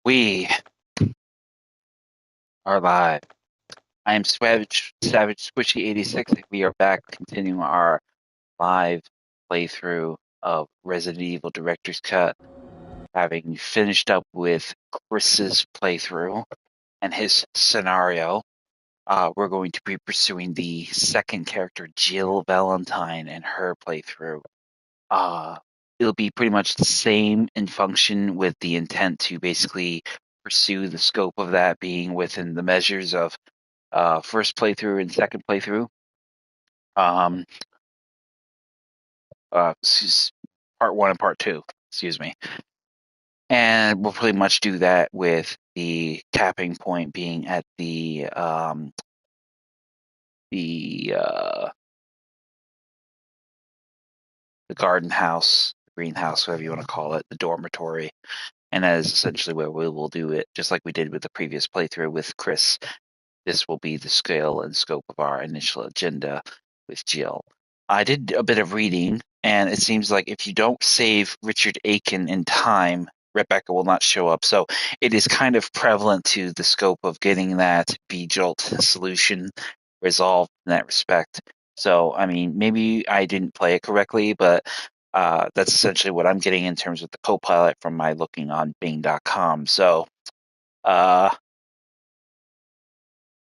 We are live. I am Savage Squishy 86, and we are back continuing our live playthrough of Resident Evil Director's Cut, having finished up with Chris's playthrough and his scenario. We're going to be pursuing the second character, Jill Valentine, and her playthrough. Uh, it'll be pretty much the same in function, with the intent to basically pursue the scope of that being within the measures of first playthrough and second playthrough. Um, part one and part two, excuse me. And we'll pretty much do that with the capping point being at the the garden house, greenhouse, whatever you want to call it, the dormitory. And that is essentially where we will do it, just like we did with the previous playthrough with Chris. This will be the scale and scope of our initial agenda with Jill. I did a bit of reading, and it seems like if you don't save Richard Aiken in time, Rebecca will not show up. So it is kind of prevalent to the scope of getting that B-Jolt solution resolved in that respect. So, I mean, maybe I didn't play it correctly, but that's essentially what I'm getting in terms of the co-pilot from my looking on Bing.com. So, uh,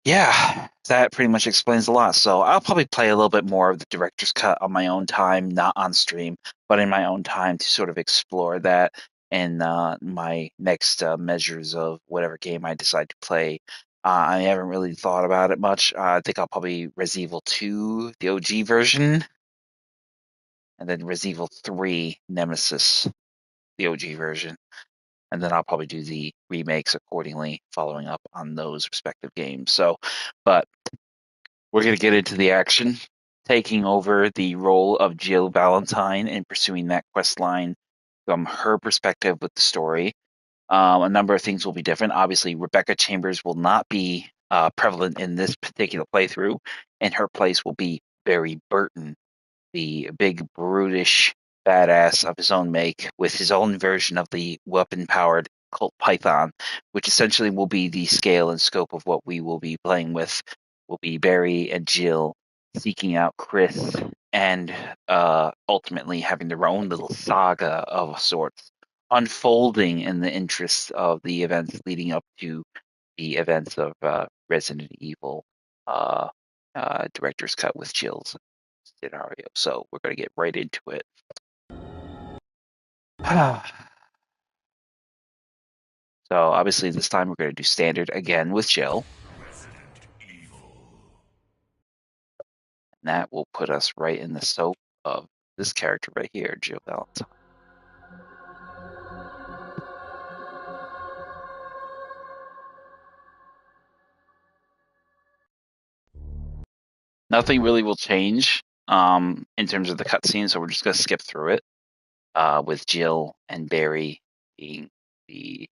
yeah, that pretty much explains a lot. So I'll probably play a little bit more of the director's cut on my own time, not on stream, but in my own time to sort of explore that in my next measures of whatever game I decide to play. I haven't really thought about it much. I think I'll probably Resident Evil 2, the OG version, and then Resident Evil 3, Nemesis, the OG version. And then I'll probably do the remakes accordingly, following up on those respective games. So, but we're going to get into the action, taking over the role of Jill Valentine and pursuing that quest line from her perspective with the story. A number of things will be different. Obviously, Rebecca Chambers will not be prevalent in this particular playthrough, and her place will be Barry Burton, the big, brutish badass of his own make, with his own version of the weapon powered Colt Python, which essentially will be the scale and scope of what we will be playing with. Will be Barry and Jill seeking out Chris and ultimately having their own little saga of sorts unfolding in the interest of the events leading up to the events of Resident Evil uh, director's cut with Jill's scenario. So we're going to get right into it. So obviously this time we're going to do standard again with Jill. And that will put us right in the soap of this character right here, Jill Valentine. Nothing really will change in terms of the cutscene, so we're just going to skip through it with Jill and Barry being the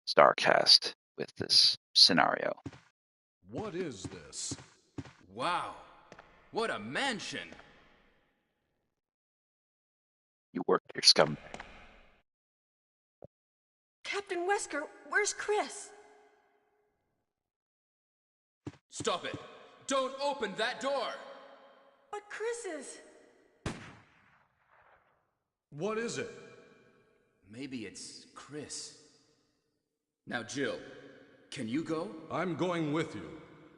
star cast with this scenario. What is this? Wow, what a mansion! You work your scumbag. Captain Wesker, where's Chris? Stop it! Don't open that door! But Chris is... What is it? Maybe it's Chris. Now, Jill, can you go? I'm going with you.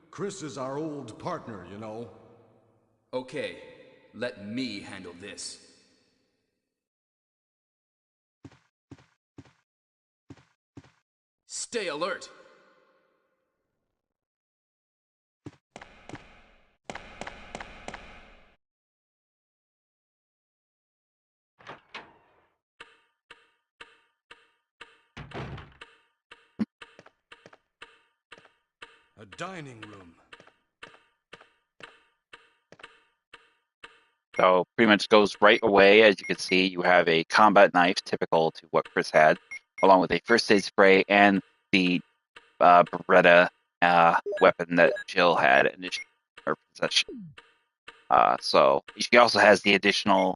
Chris is our old partner, you know. Okay, let me handle this. Stay alert! A dining room. So pretty much goes right away. As you can see, you have a combat knife, typical to what Chris had, along with a first aid spray and the Beretta weapon that Jill had in her possession. So she also has the additional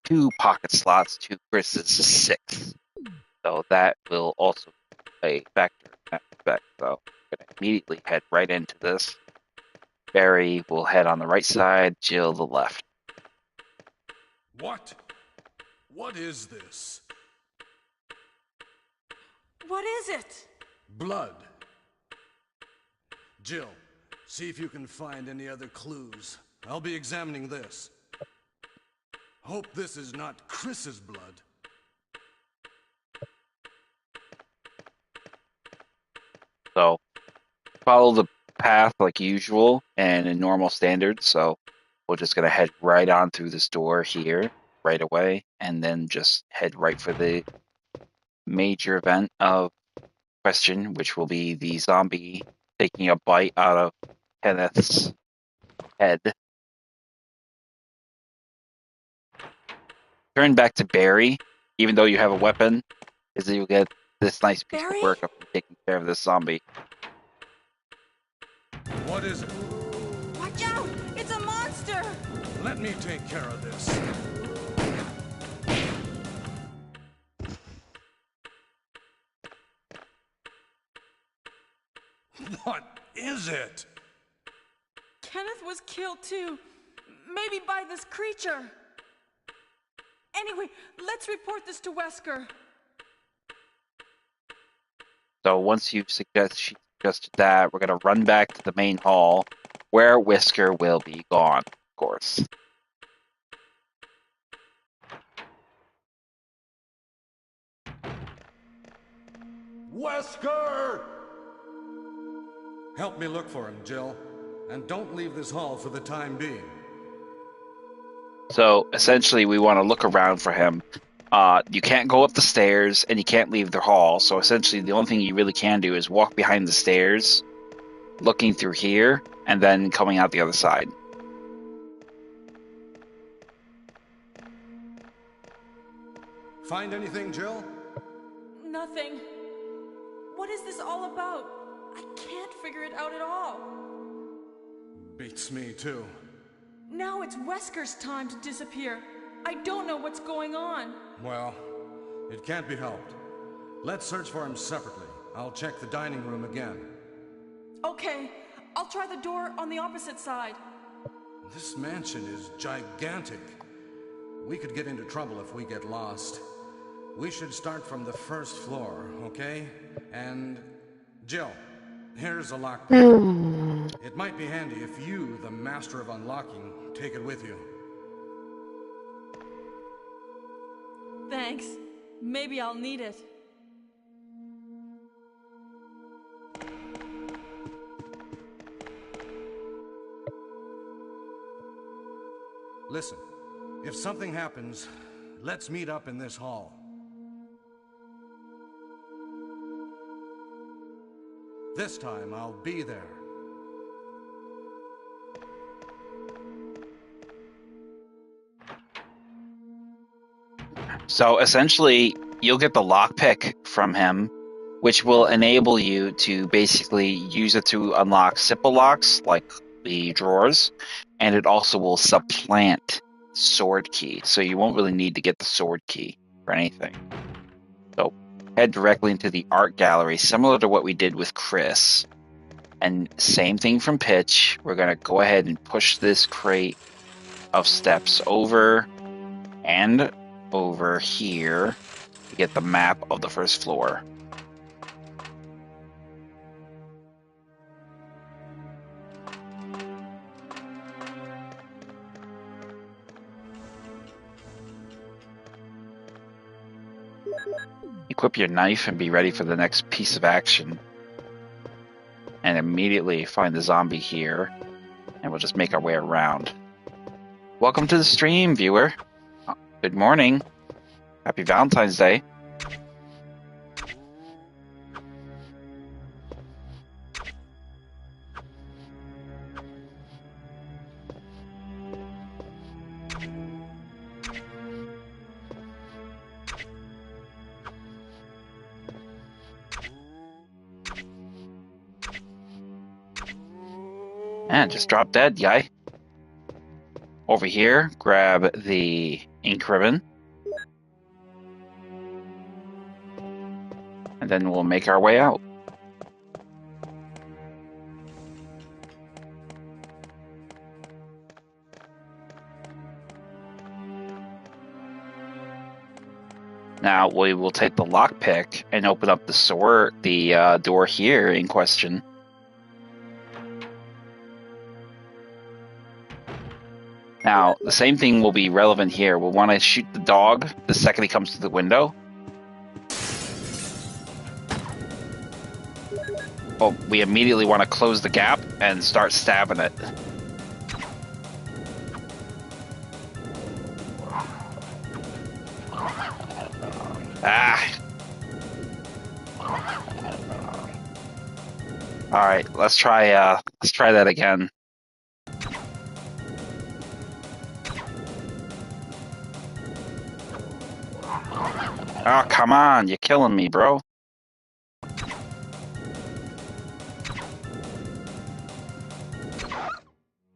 2 pocket slots to Chris's 6. So that will also a factor in that respect. So I'm going to immediately head right into this. Barry will head on the right side, Jill the left. What? What is this? What is it? Blood. Jill, see if you can find any other clues. I'll be examining this. Hope this is not Chris's blood. So follow the path like usual and in normal standards. So we're just going to head right on through this door here right away, and then just head right for the major event of question, which will be the zombie taking a bite out of Kenneth's head. Turn back to Barry, even though you have a weapon, is that you'll get this nice piece Barry? of work of taking care of this zombie. What is it? Watch out! It's a monster! Let me take care of this. What is it? Kenneth was killed too. Maybe by this creature. Anyway, let's report this to Wesker. So once she suggested that, we're going to run back to the main hall, where Whisker will be gone, of course. Wesker! Help me look for him, Jill. And don't leave this hall for the time being. So essentially, we want to look around for him. You can't go up the stairs, and you can't leave the hall. So essentially, the only thing you really can do is walk behind the stairs, looking through here, and then coming out the other side. Find anything, Jill? Nothing. What is this all about? I can't figure it out at all. Beats me, too. Now it's Wesker's time to disappear. I don't know what's going on. Well, it can't be helped. Let's search for him separately. I'll check the dining room again. Okay, I'll try the door on the opposite side. This mansion is gigantic. We could get into trouble if we get lost. We should start from the first floor, okay? And Jill, here's a lockpick. It might be handy if you, the master of unlocking, take it with you. Thanks. Maybe I'll need it. Listen, if something happens, let's meet up in this hall. This time, I'll be there. So essentially, you'll get the lockpick from him, which will enable you to basically use it to unlock simple locks, like the drawers, and it also will supplant sword key, so you won't really need to get the sword key for anything. So head directly into the art gallery, similar to what we did with Chris. And same thing from Pitch. We're going to go ahead and push this crate of steps over and over here to get the map of the first floor. Equip your knife and be ready for the next piece of action. And immediately find the zombie here, and we'll just make our way around. Welcome to the stream, viewer. Good morning. Happy Valentine's Day. And just drop dead, guy. Over here, grab the ink ribbon. And And then we'll make our way out. Now we will take the lockpick and open up the door here in question. Now, the same thing will be relevant here. We'll want to shoot the dog the second he comes to the window. Oh, we immediately want to close the gap and start stabbing it. Ah! Alright, let's try that again. Oh, come on, you're killing me, bro.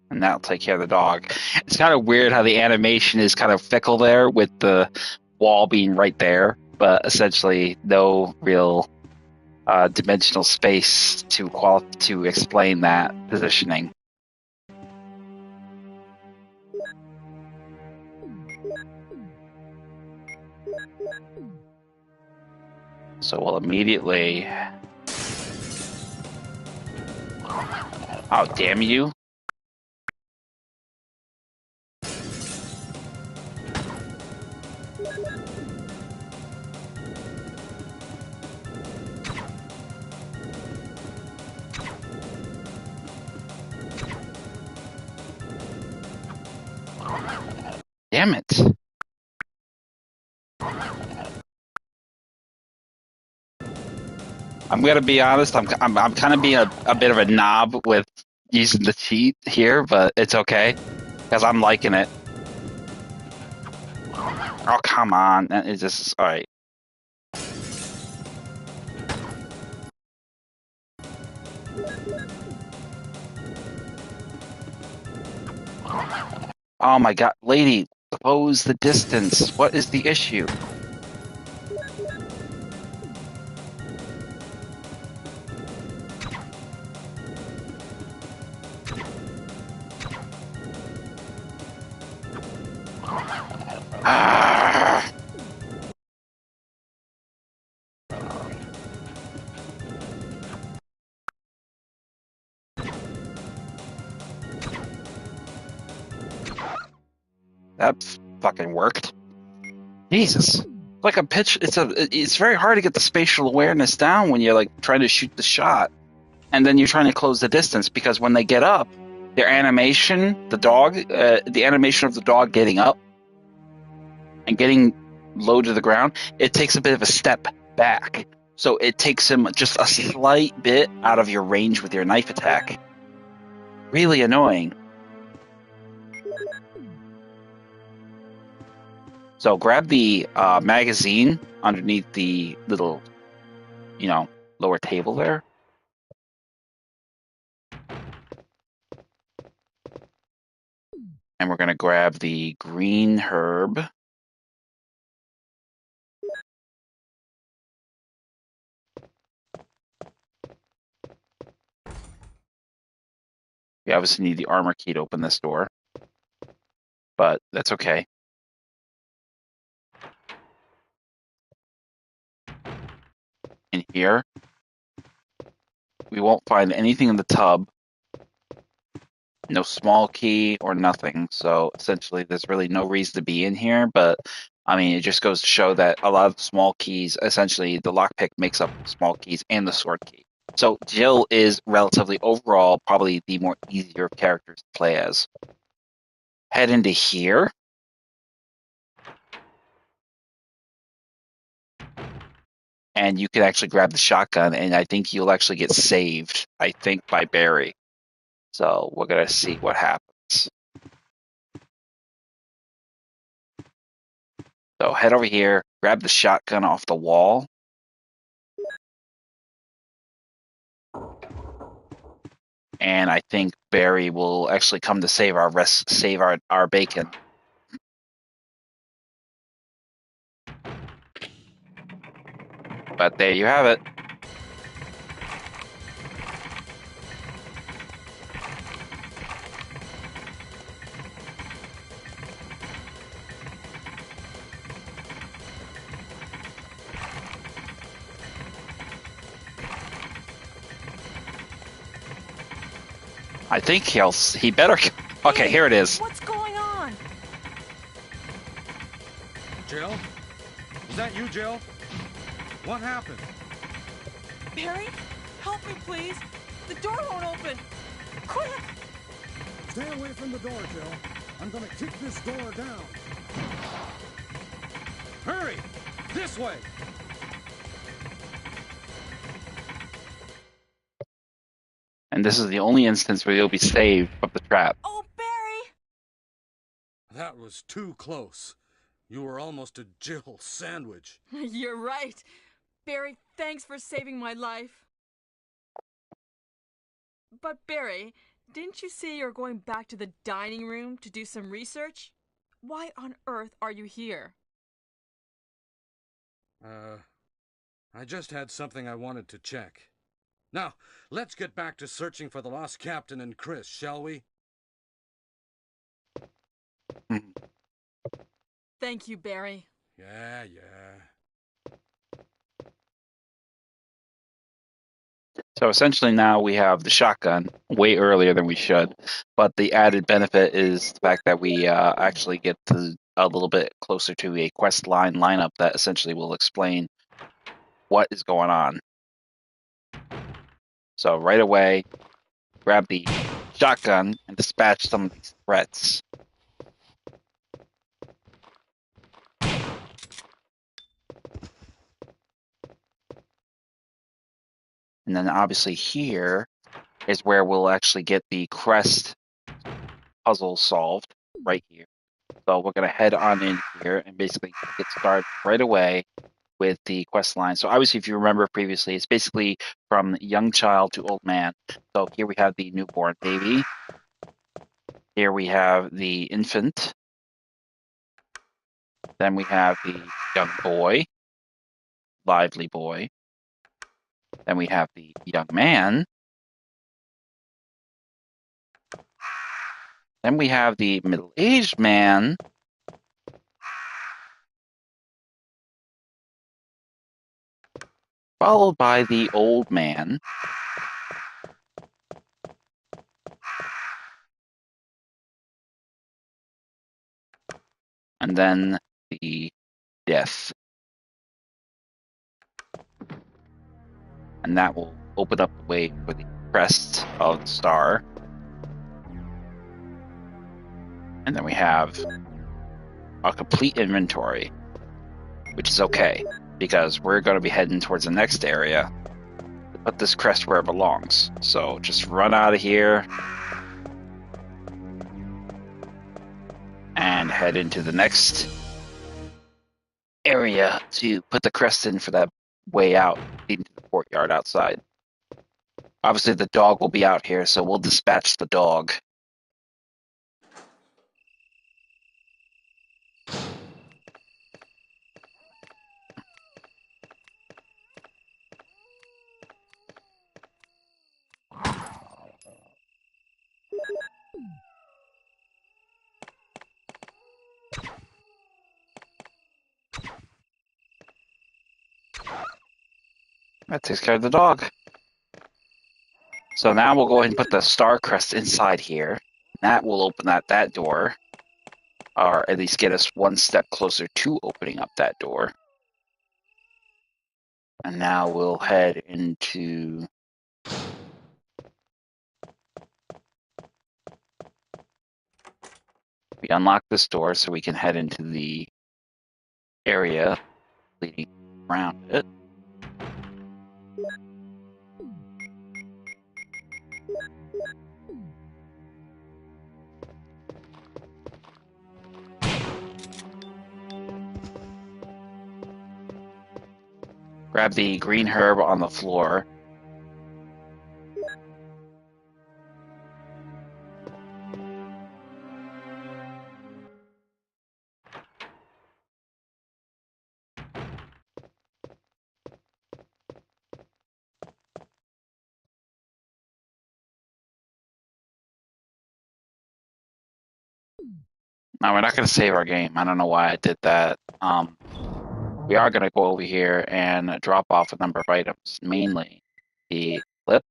And that'll take care of the dog. It's kind of weird how the animation is kind of fickle there with the wall being right there, but essentially no real dimensional space to explain that positioning. So we'll immediately... Oh, damn you. Damn it. I'm gonna be honest. I'm kind of being a bit of a knob with using the cheat here, but it's okay because I'm liking it. Oh, come on! It's just all right. Oh my god, lady, close the distance. What is the issue? Ah. That fucking worked. Jesus. Like a pitch, it's very hard to get the spatial awareness down when you're like trying to shoot the shot, and then you're trying to close the distance because when they get up, their animation, the animation of the dog getting up and getting low to the ground, it takes a bit of a step back. So it takes him just a slight bit out of your range with your knife attack. Really annoying. So grab the magazine underneath the little, lower table there. And we're going to grab the green herb. We obviously need the armor key to open this door, but that's okay. In here, we won't find anything in the tub. No small key or nothing. So essentially, there's really no reason to be in here. But I mean, it just goes to show that a lot of small keys, essentially, the lockpick makes up small keys and the sword key. So Jill is relatively overall probably the more easier of characters to play as. Head into here. And you can actually grab the shotgun, and I think you'll actually get saved, I think, by Barry. So we're going to see what happens. So head over here, grab the shotgun off the wall. And I think Barry will actually come to save our bacon. But there you have it. I think he better. Okay, Hey, here it is. What's going on? Jill? Is that you, Jill? What happened? Barry, help me, please. The door won't open. Quick! Stay away from the door, Jill. I'm gonna kick this door down. Hurry! This way! And this is the only instance where you'll be saved from the trap. Oh, Barry! That was too close. You were almost a Jill sandwich. You're right. Barry, thanks for saving my life. But Barry, didn't you say you're going back to the dining room to do some research? Why on earth are you here? I just had something I wanted to check. Now, let's get back to searching for the lost captain and Chris, shall we? Mhm. Thank you, Barry. Yeah. So essentially now we have the shotgun way earlier than we should, but the added benefit is the fact that we actually get to a little bit closer to a quest line lineup that essentially will explain what is going on. So right away, grab the shotgun and dispatch some of these threats. And then obviously here is where we'll actually get the crest puzzle solved right here. So we're going to head on in here and basically get started right away with the quest line. So obviously, if you remember previously, it's basically from young child to old man. So here we have the newborn baby. Here we have the infant. Then we have the young boy, lively boy. Then we have the young man. Then we have the middle-aged man. Followed by the old man. And then the death. And that will open up the way for the crest of the star. And then we have a complete inventory, which is okay, because we're going to be heading towards the next area to put this crest where it belongs. So just run out of here and head into the next area to put the crest in for that way out, leading to the courtyard outside. Obviously, the dog will be out here, so we'll dispatch the dog. That takes care of the dog. So now we'll go ahead and put the star crest inside here. That will open that door, or at least get us one step closer to opening up that door. And now we'll head into... We unlock this door so we can head into the area leading around it. Grab the green herb on the floor. No, we're not going to save our game. I don't know why I did that. We are going to go over here and drop off a number of items, mainly the clip,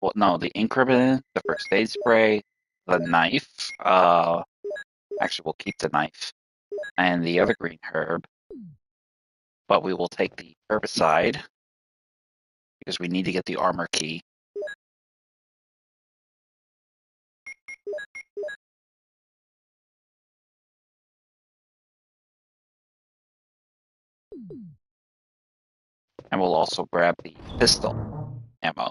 well, no, the ink ribbon, the first aid spray, the knife. Actually, we'll keep the knife and the other green herb, but we will take the herbicide because we need to get the armor key. And we'll also grab the pistol ammo.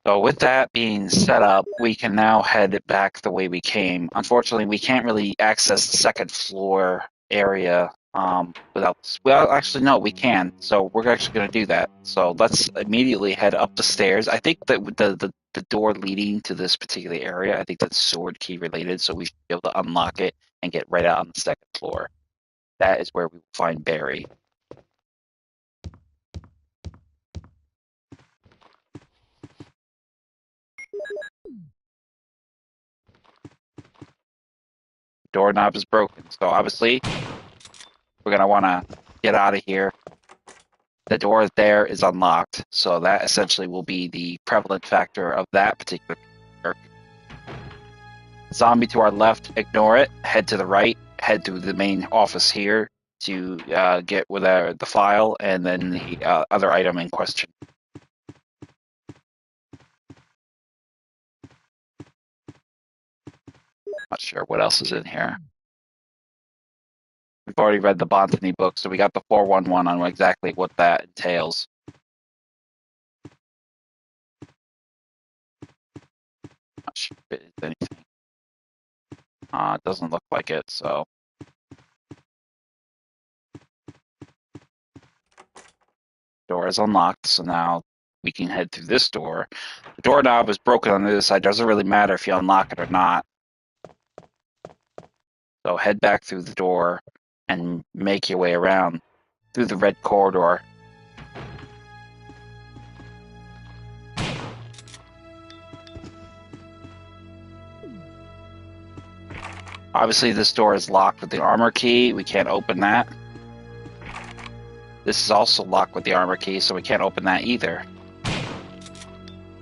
So with that being set up, we can now head back the way we came. Unfortunately, we can't really access the second floor area without. Well, actually, no, we can. So we're actually going to do that. So let's immediately head up the stairs. I think that the door leading to this particular area, I think that's sword key related. So we should be able to unlock it and get right out on the second floor. That is where we will find Barry. Doorknob is broken, so obviously we're gonna want to get out of here. The door there is unlocked, so that essentially will be the prevalent factor of that particular character. Zombie to our left, ignore it. Head to the right, head through the main office here to get with the file and then the other item in question. Not sure what else is in here. We've already read the botany book, so we got the 411 on exactly what that entails. Not sure if it is anything. It doesn't look like it, so. Door is unlocked, so now we can head through this door. The doorknob is broken on the other side. Doesn't really matter if you unlock it or not. So head back through the door and make your way around through the red corridor. Obviously, this door is locked with the armor key. We can't open that. This is also locked with the armor key, so we can't open that either.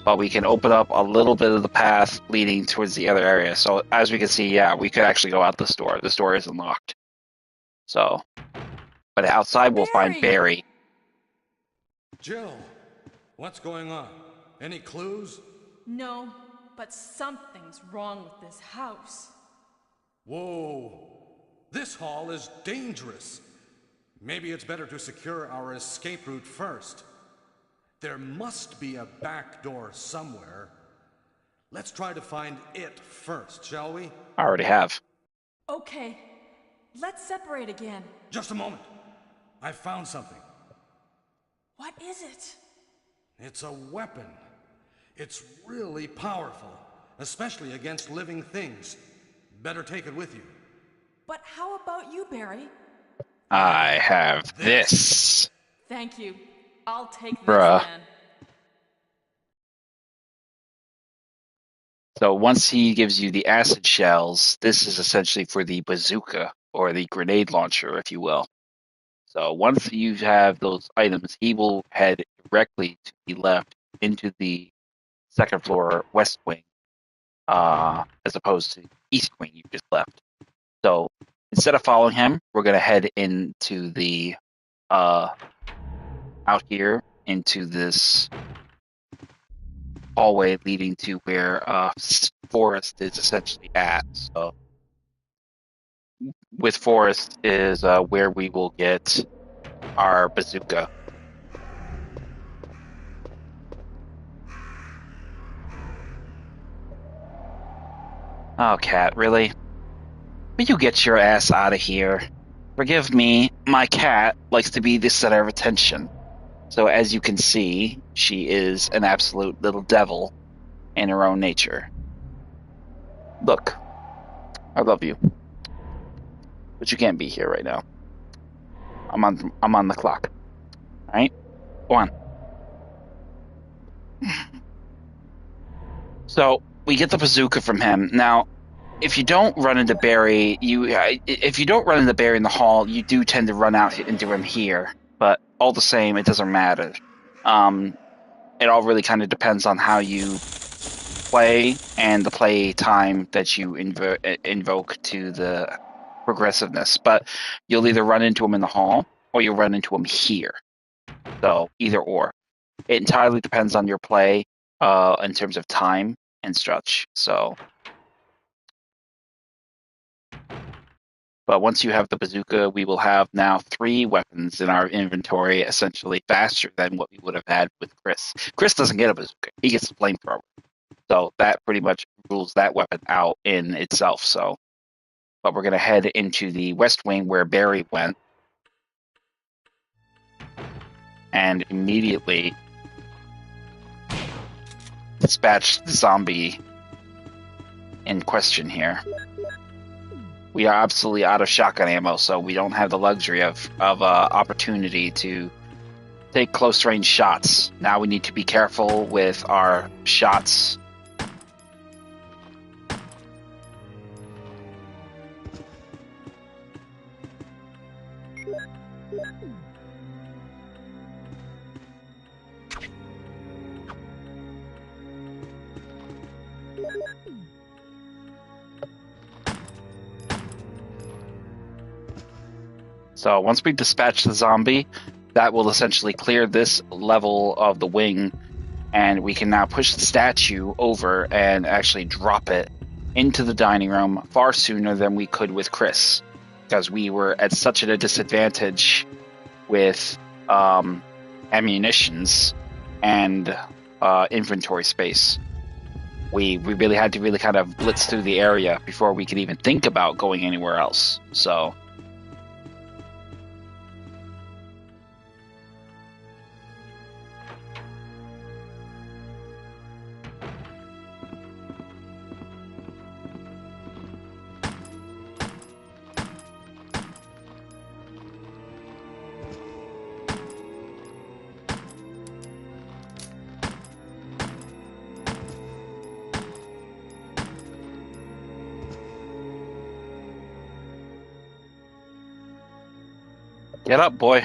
But we can open up a little bit of the path leading towards the other area. So as we can see, yeah, we could actually go out this door. This door isn't locked. So, but outside we'll find Barry. Jill, what's going on? Any clues? No, but something's wrong with this house. Whoa, this hall is dangerous. Maybe it's better to secure our escape route first. There must be a back door somewhere. Let's try to find it first, shall we? I already have. Okay, let's separate again. Just a moment. I found something. What is it? It's a weapon. It's really powerful, especially against living things. Better take it with you. But how about you, Barry? I have this. Thank you. I'll take this Bruh. then. So once he gives you the acid shells, this is essentially for the bazooka, or the grenade launcher, if you will. So once you have those items, he will head directly to the left into the second floor west wing, as opposed to east wing you just left. So instead of following him, we're going to head into the out here into this hallway leading to where Forest is essentially at. So with Forest is where we will get our bazooka. Oh, Cat, really? Will you get your ass out of here? Forgive me, my cat likes to be the center of attention. So as you can see, she is an absolute little devil in her own nature. Look, I love you. but you can't be here right now. I'm on the clock. All right, go on. So we get the bazooka from him. Now, if you don't run into Barry, if you don't run into Barry in the hall, you do tend to run out into him here. But all the same, it doesn't matter. It all really kind of depends on how you play and the play time that you invoke to the progressiveness. But you'll either run into him in the hall or you'll run into him here. So either or. It entirely depends on your play in terms of time and stretch. So, but once you have the bazooka, we will have now 3 weapons in our inventory, essentially faster than what we would have had with Chris. Chris doesn't get a bazooka; he gets a flamethrower. So that pretty much rules that weapon out in itself. So, but we're going to head into the West Wing where Barry went, and immediately dispatch the zombie in question here. We are absolutely out of shotgun ammo, so we don't have the luxury of opportunity to take close range shots. Now we need to be careful with our shots. So once we dispatch the zombie, that will essentially clear this level of the wing, and we can now push the statue over and actually drop it into the dining room far sooner than we could with Chris, because we were at such a disadvantage with ammunitions and inventory space. We really had to really kind of blitz through the area before we could even think about going anywhere else. So get up, boy.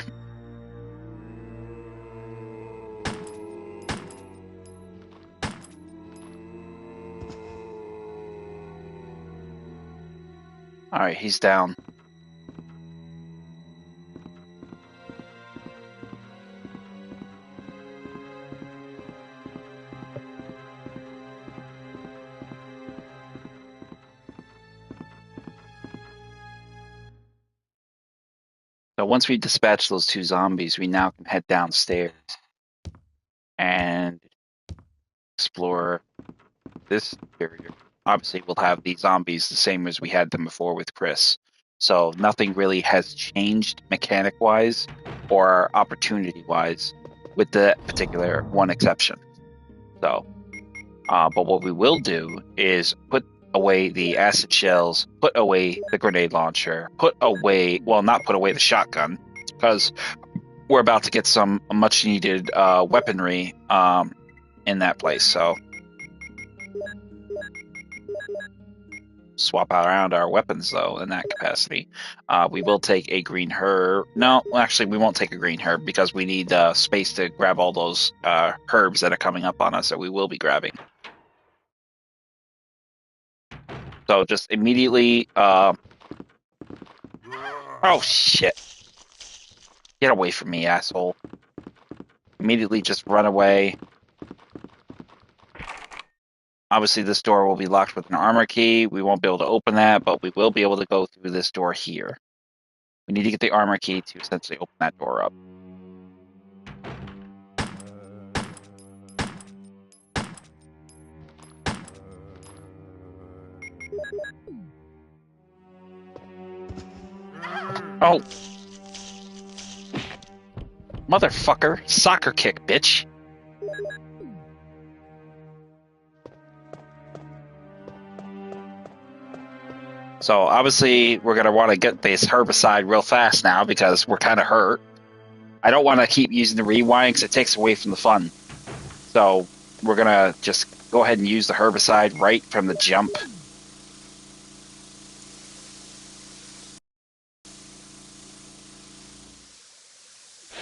All right, he's down. So once we dispatch those 2 zombies, we now can head downstairs and explore this area. Obviously, we'll have the zombies the same as we had them before with Chris. So nothing really has changed mechanic-wise or opportunity-wise, with the particular one exception. So, but what we will do is put away the acid shells, put away the grenade launcher, not put away the shotgun, because we're about to get some much needed weaponry in that place. So swap around our weapons though in that capacity. We will take a green herb. No, actually we won't take a green herb because we need space to grab all those herbs that are coming up on us that we will be grabbing. So just immediately oh shit. Get away from me, asshole. Immediately just run away. Obviously, this door will be locked with an armor key. We won't be able to open that, but we will be able to go through this door here. We need to get the armor key to essentially open that door up. Oh! Motherfucker! Soccer kick, bitch! So obviously we're gonna want to get this herbicide real fast now because we're kind of hurt. I don't want to keep using the rewind because it takes away from the fun. So we're gonna just go ahead and use the herbicide right from the jump.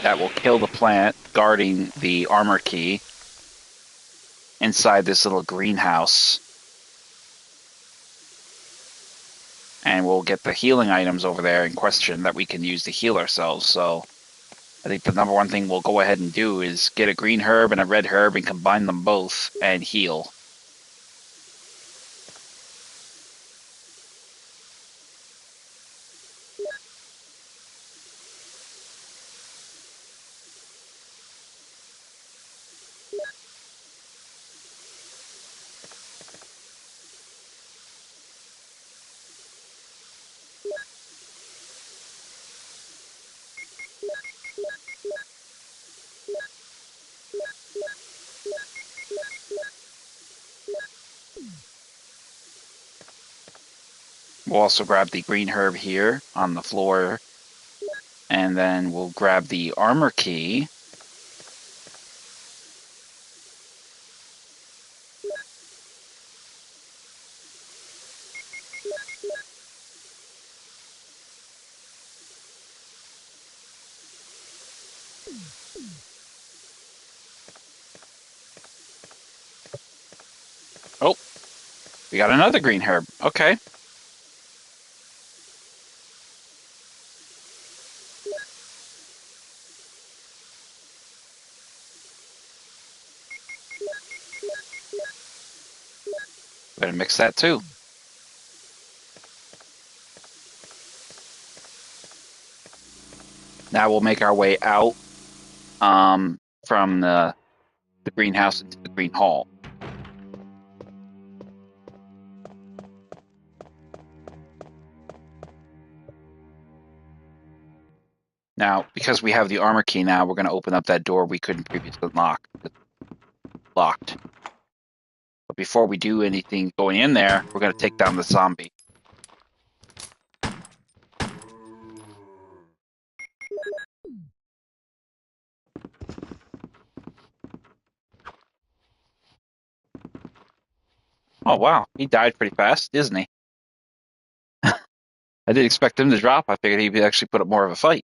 That will kill the plant guarding the armor key inside this little greenhouse. And we'll get the healing items over there in question that we can use to heal ourselves. So I think the number one thing we'll go ahead and do is get a green herb and a red herb and combine them both and heal. We'll also grab the green herb here on the floor, and then we'll grab the armor key. Oh, we got another green herb. Okay. Better mix that too. Now we'll make our way out from the greenhouse into the green hall. Now, because we have the armor key now, we're going to open up that door we couldn't previously lock. It's locked. But before we do anything going in there, we're going to take down the zombie. Oh, wow. He died pretty fast, isn't he? I didn't expect him to drop. I figured he'd actually put up more of a fight.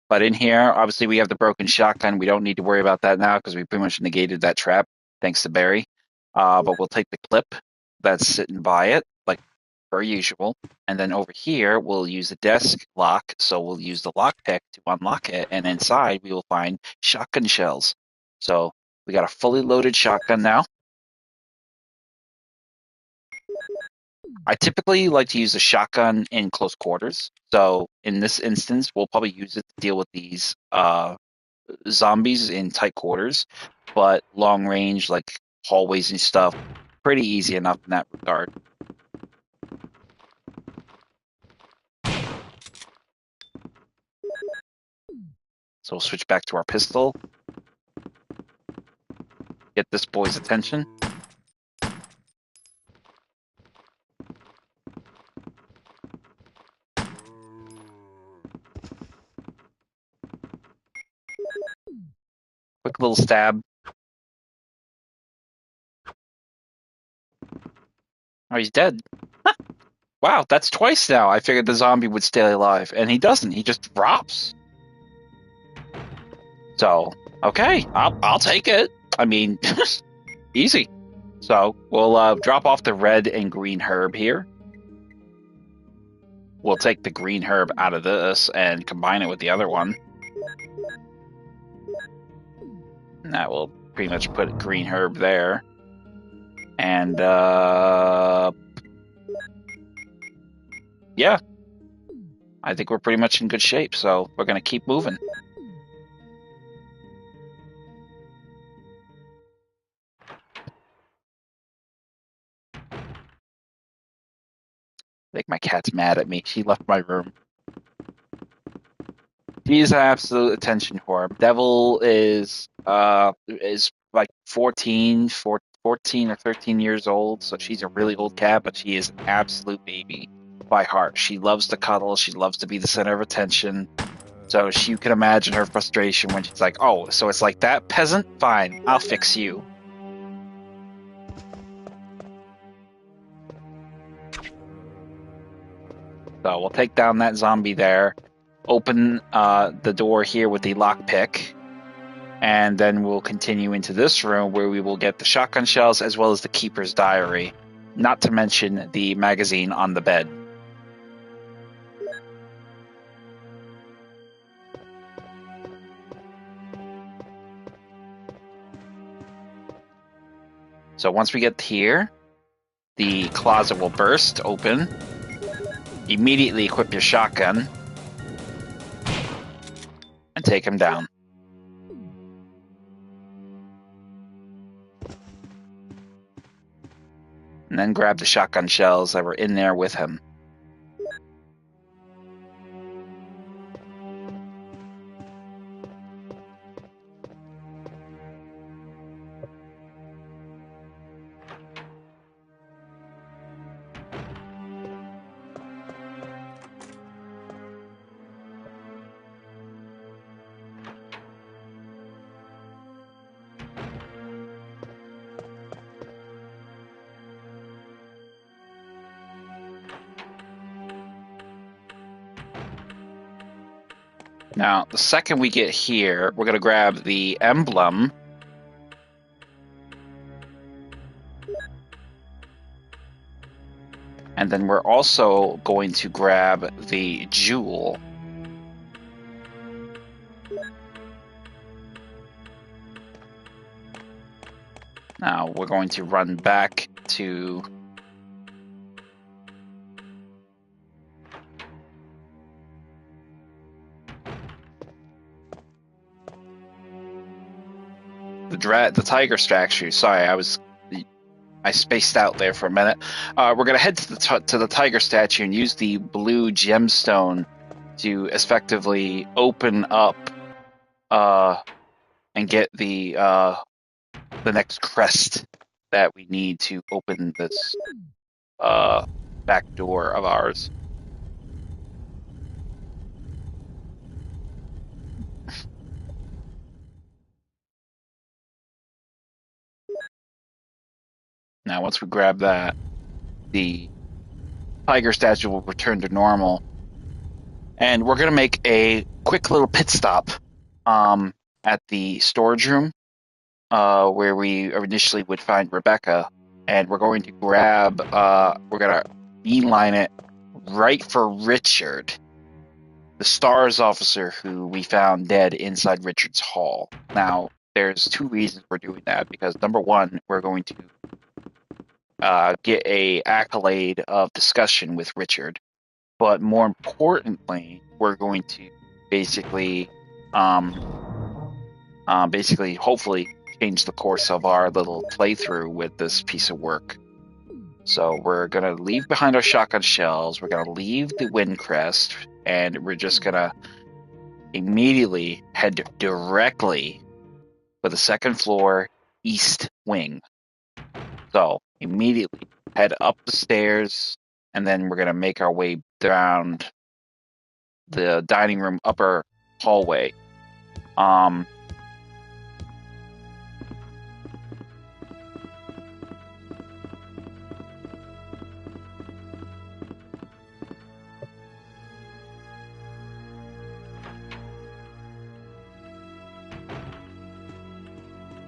But in here, obviously, we have the broken shotgun. We don't need to worry about that now because we pretty much negated that trap, thanks to Barry. But we'll take the clip that's sitting by it, like per usual. And then over here, we'll use the desk lock. So we'll use the lockpick to unlock it. And inside, we will find shotgun shells. So we got a fully loaded shotgun now. I typically like to use the shotgun in close quarters. So in this instance, we'll probably use it to deal with these zombies in tight quarters. But long range, like hallways and stuff, pretty easy enough in that regard. So we'll switch back to our pistol. Get this boy's attention. Quick little stab. Oh, he's dead. Wow, that's twice now. I figured the zombie would stay alive, and he doesn't. He just drops. So, okay, I'll take it. I mean, easy. So we'll drop off the red and green herb here. We'll take the green herb out of this and combine it with the other one. And that will pretty much put green herb there. And yeah, I think we're pretty much in good shape. So we're going to keep moving. I think my cat's mad at me. She left my room. She's an absolute attention whore. Devil is like 14 14 or 13 years old, so she's a really old cat, but she is an absolute baby by heart. She loves to cuddle. She loves to be the center of attention. So you can imagine her frustration when she's like, oh, so it's like that, peasant? Fine, I'll fix you. So we'll take down that zombie there, open the door here with the lockpick, and then we'll continue into this room where we will get the shotgun shells as well as the Keeper's Diary, not to mention the magazine on the bed. So once we get here, the closet will burst open. Immediately equip your shotgun and take him down. And then grab the shotgun shells that were in there with him. Now, the second we get here, we're going to grab the emblem. And then we're also going to grab the jewel. Now, we're going to run back to the tiger statue. Sorry, I spaced out there for a minute. We're gonna head to the tiger statue and use the blue gemstone to effectively open up and get the next crest that we need to open this back door of ours. Now, once we grab that, the tiger statue will return to normal. And we're going to make a quick little pit stop at the storage room where we initially would find Rebecca. And we're going to we're going to beeline it right for Richard, the STARS officer who we found dead inside Richard's hall. Now, there's two reasons we're doing that. Because number one, we're going to get a accolade of discussion with Richard, but more importantly, we're going to basically, hopefully change the course of our little playthrough with this piece of work. So we're gonna leave behind our shotgun shells. We're gonna leave the Windcrest, and we're just gonna immediately head directly for the second floor east wing. So immediately head up the stairs, and then we're going to make our way down the dining room upper hallway.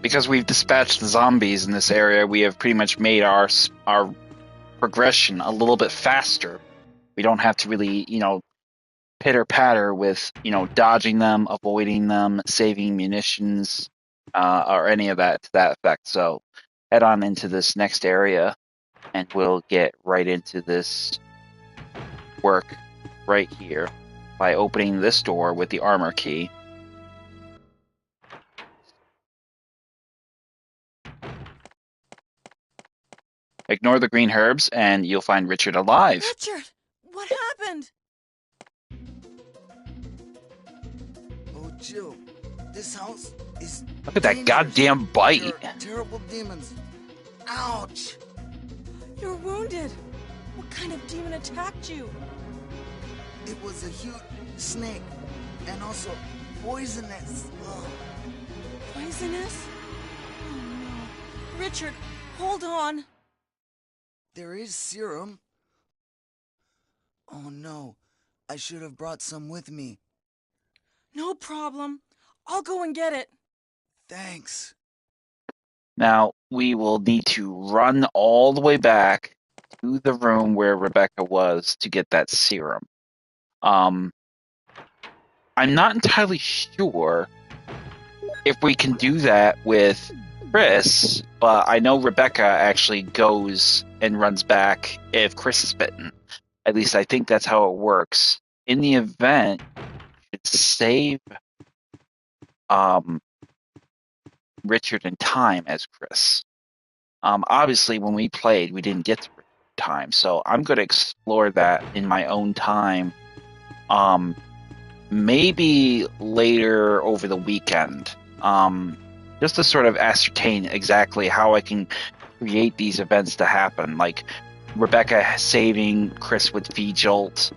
Because we've dispatched the zombies in this area, we have pretty much made our progression a little bit faster. We don't have to really, pitter-patter with, dodging them, avoiding them, saving munitions, or any of that to that effect. So head on into this next area, and we'll get right into this work right here by opening this door with the armor key. Ignore the green herbs, and you'll find Richard alive. Richard, what happened? Oh, Jill, this house is Look at that dangerous. goddamn bite. There are terrible demons. Ouch! You're wounded. What kind of demon attacked you? It was a huge snake, and also poisonous. Ugh. Poisonous? Oh no. Richard, hold on. There is serum. Oh no, I should have brought some with me. No problem. I'll go and get it. Thanks. Now, we will need to run all the way back to the room where Rebecca was to get that serum. I'm not entirely sure if we can do that with Chris, but I know Rebecca actually goes and runs back if Chris is bitten. At least I think that's how it works. In the event, it's save Richard in time as Chris. Obviously, when we played, we didn't get to time, so I'm going to explore that in my own time. Maybe later over the weekend, just to sort of ascertain exactly how I can create these events to happen, like Rebecca saving Chris with V-Jolt,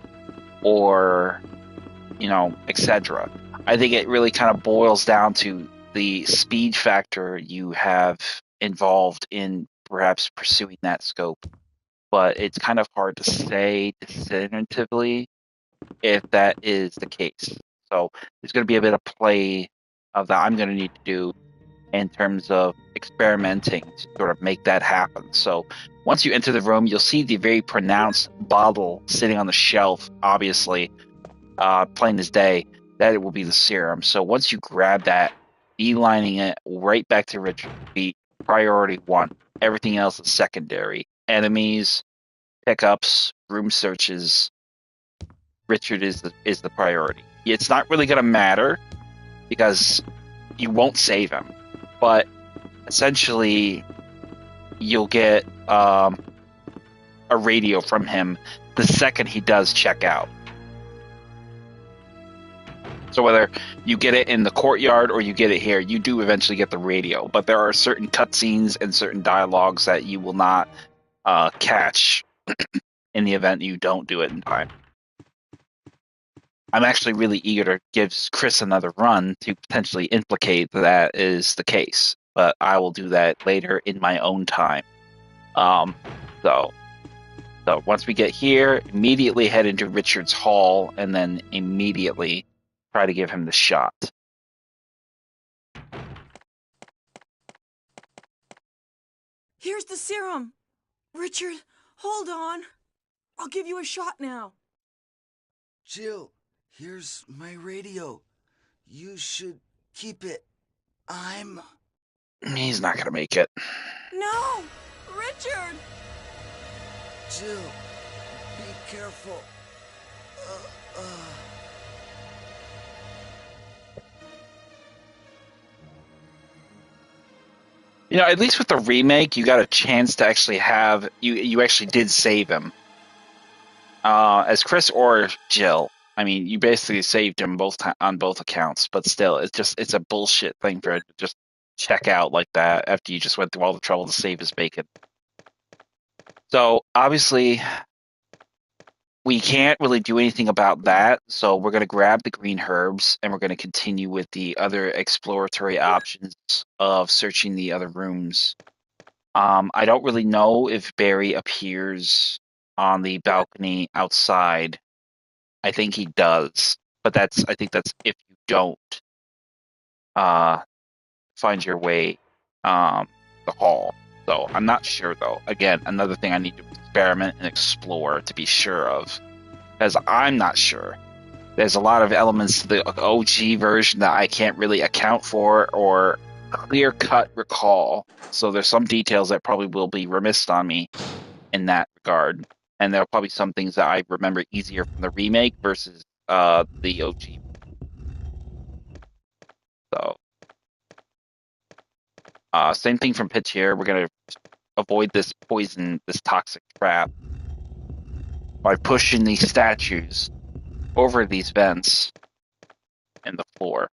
or etc. I think it really kind of boils down to the speed factor you have involved in perhaps pursuing that scope. But it's kind of hard to say definitively if that is the case. So there's going to be a bit of play of that I'm going to need to do in terms of experimenting to sort of make that happen. So once you enter the room, you'll see the very pronounced bottle sitting on the shelf, obviously, plain as day, that it will be the serum. So once you grab that, beelining it right back to Richard's feet, priority 1. Everything else is secondary. Enemies, pickups, room searches. Richard is the priority. It's not really going to matter because you won't save him, but essentially you'll get a radio from him the second he does check out. So whether you get it in the courtyard or you get it here, you do eventually get the radio. But there are certain cutscenes and certain dialogues that you will not catch in the event you don't do it in time. I'm actually really eager to give Chris another run to potentially implicate that is the case. But I will do that later in my own time. So once we get here, immediately head into Richard's hall and then immediately try to give him the shot. Here's the serum. Richard, hold on. I'll give you a shot now. Jill, here's my radio. You should keep it. He's not going to make it. No! Richard! Jill, be careful. At least with the remake, you got a chance to actually have you actually did save him. As Chris or Jill, I mean, you basically saved him on both accounts, but still, it's a bullshit thing for it to just check out like that after you just went through all the trouble to save his bacon. So obviously, we can't really do anything about that. So we're going to grab the green herbs and we're going to continue with the other exploratory options of searching the other rooms. I don't really know if Barry appears on the balcony outside. I think he does, but I think that's if you don't find your way the hall. So I'm not sure though. Again, another thing I need to experiment and explore to be sure of, because I'm not sure. There's a lot of elements to the OG version that I can't really account for or clear-cut recall. So there's some details that probably will be remiss on me in that regard. And there are probably some things that I remember easier from the remake versus the OG. So, same thing from Pitch here. We're going to avoid this toxic trap by pushing these statues over these vents in the floor.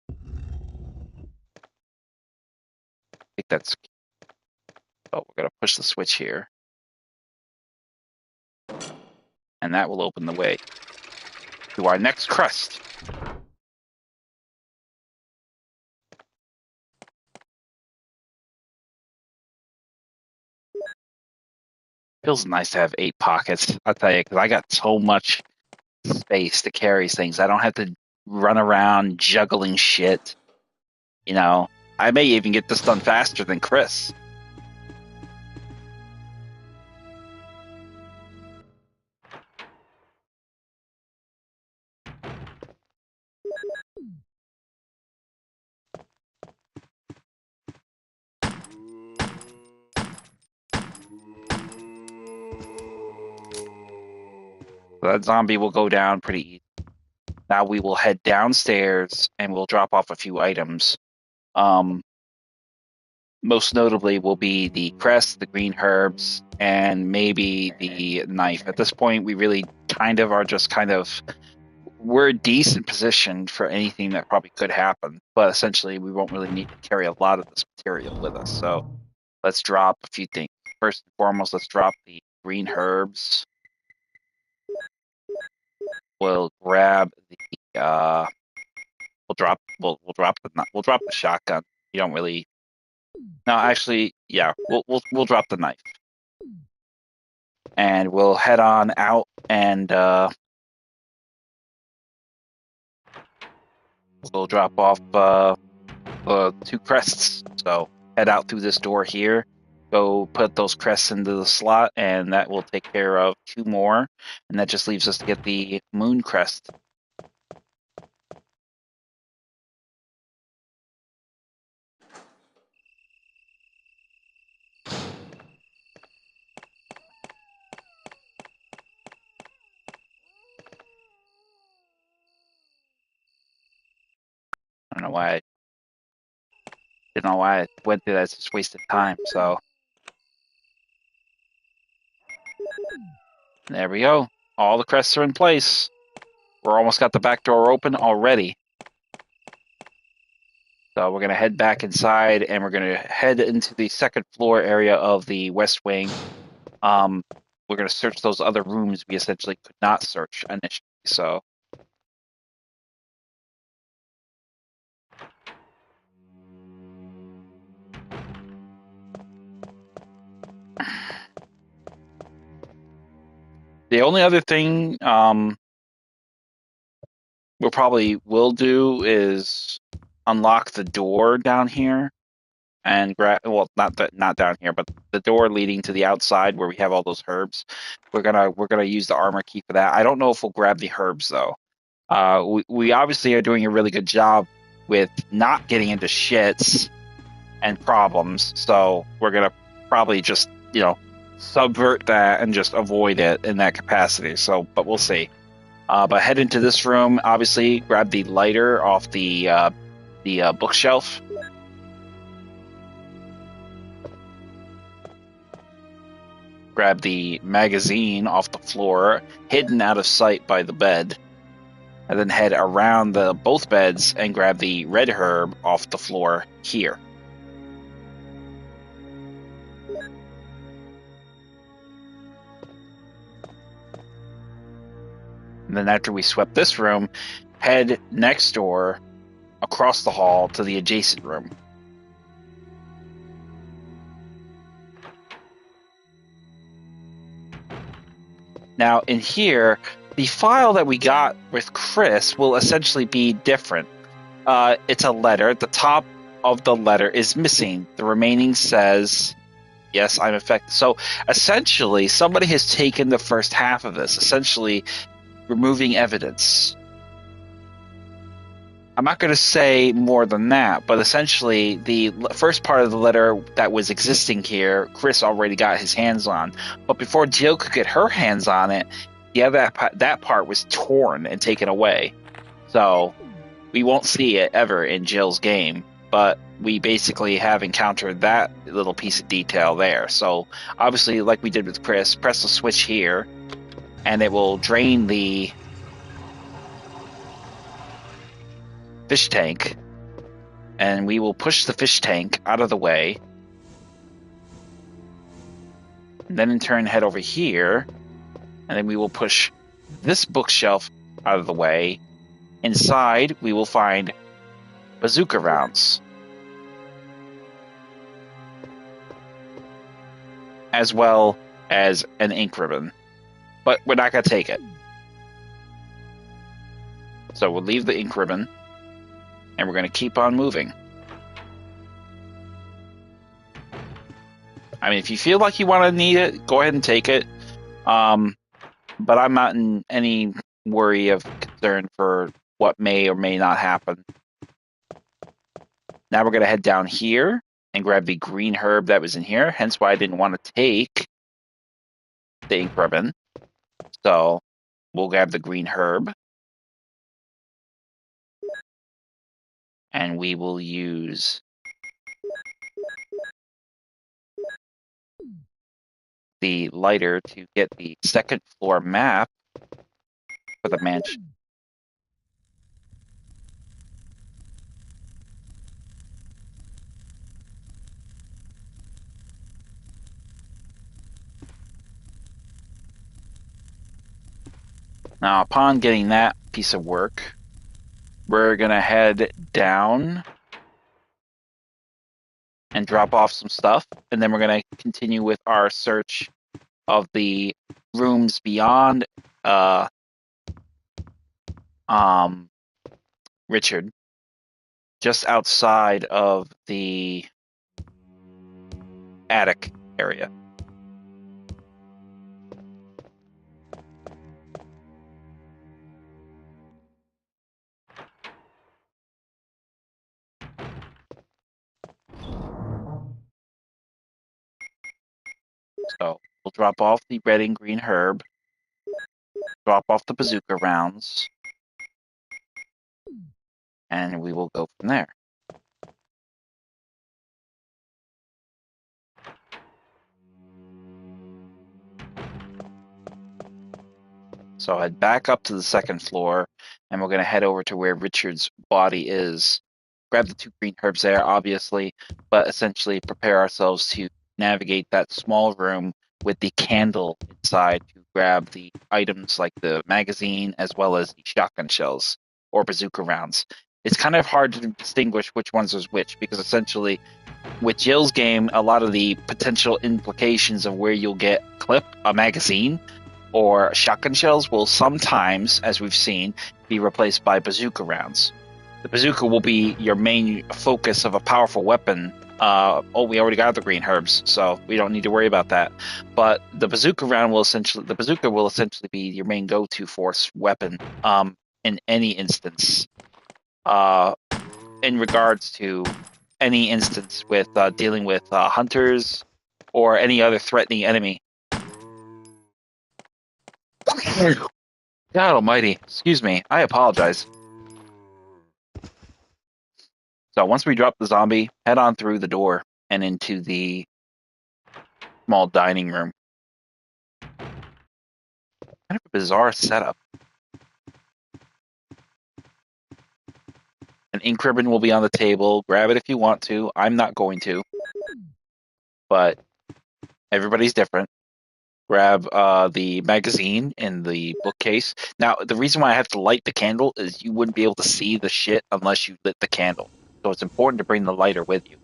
I think that's So we're going to push the switch here. And that will open the way to our next crest. Feels nice to have 8 pockets, I'll tell you, because I got so much space to carry things. I don't have to run around juggling shit. You know, I may even get this done faster than Chris. That zombie will go down pretty easy. Now we will head downstairs and we'll drop off a few items. Most notably will be the crest, the green herbs, and maybe the knife. At this point, we really we're a decent position for anything that probably could happen, but essentially we won't really need to carry a lot of this material with us. So let's drop a few things. First and foremost, let's drop the green herbs. We'll grab the we'll drop the shotgun. You don't really. No, actually, yeah, we'll drop the knife, and we'll head on out and we'll drop off the 2 crests. So head out through this door here, go put those crests into the slot, and that will take care of 2 more, and that just leaves us to get the moon crest. I don't know why I went through that. It's just wasted time. So there we go. All the crests are in place. We're almost got the back door open already. So we're going to head back inside, and we're going to head into the 2nd floor area of the West Wing. We're going to search those other rooms we essentially could not search initially. So the only other thing we probably will do is unlock the door down here and not down here, but the door leading to the outside where we have all those herbs. We're gonna use the armor key for that. I don't know if we'll grab the herbs though. We obviously are doing a really good job with not getting into shits and problems, so we're gonna probably just subvert that and just avoid it in that capacity. So, but we'll see. But head into this room. Obviously, grab the lighter off the bookshelf. Grab the magazine off the floor, hidden out of sight by the bed, and then head around both beds and grab the red herb off the floor here. And then after we swept this room, head next door across the hall to the adjacent room. Now in here, the file that we got with Chris will essentially be different. It's a letter. The top of the letter is missing. The remaining says, yes, I'm affected. So essentially, somebody has taken the first half of this, essentially removing evidence. I'm not going to say more than that, but essentially the first part of the letter that was existing here, Chris already got his hands on. But before Jill could get her hands on it, that part was torn and taken away. So we won't see it ever in Jill's game, but we basically have encountered that little piece of detail there. So obviously, like we did with Chris, press the switch here, and it will drain the fish tank, and we will push the fish tank out of the way. And then in turn head over here, and then we will push this bookshelf out of the way. Inside, we will find bazooka rounds, as well as an ink ribbon. But we're not going to take it. So we'll leave the ink ribbon, and we're going to keep on moving. I mean, if you feel like you want to need it, go ahead and take it. But I'm not in any worry of concern for what may or may not happen. Now we're going to head down here and grab the green herb that was in here, hence why I didn't want to take the ink ribbon. So we'll grab the green herb, and we will use the lighter to get the second floor map for the mansion. Now, upon getting that piece of work, we're going to head down and drop off some stuff, and then we're going to continue with our search of the rooms beyond Richard, just outside of the attic area. So we'll drop off the red and green herb, drop off the bazooka rounds, and we will go from there. So head back up to the second floor, and we're going to head over to where Richard's body is. Grab the 2 green herbs there, obviously, but essentially prepare ourselves to navigate that small room with the candle inside to grab the items like the magazine as well as the shotgun shells or bazooka rounds. It's kind of hard to distinguish which ones is which, because essentially with Jill's game, a lot of the potential implications of where you'll get a magazine or shotgun shells will sometimes, as we've seen, be replaced by bazooka rounds. The bazooka will be your main focus of a powerful weapon. We already got the green herbs, so we don't need to worry about that. But the bazooka will essentially be your main go-to force weapon in any instance. In regards to any instance with dealing with hunters or any other threatening enemy. God almighty, excuse me, I apologize. So once we drop the zombie, head on through the door and into the small dining room. Kind of a bizarre setup. An ink ribbon will be on the table. Grab it if you want to. I'm not going to. But everybody's different. Grab the magazine in the bookcase. Now, the reason why I have to light the candle is you wouldn't be able to see the shit unless you lit the candle. So it's important to bring the lighter with you.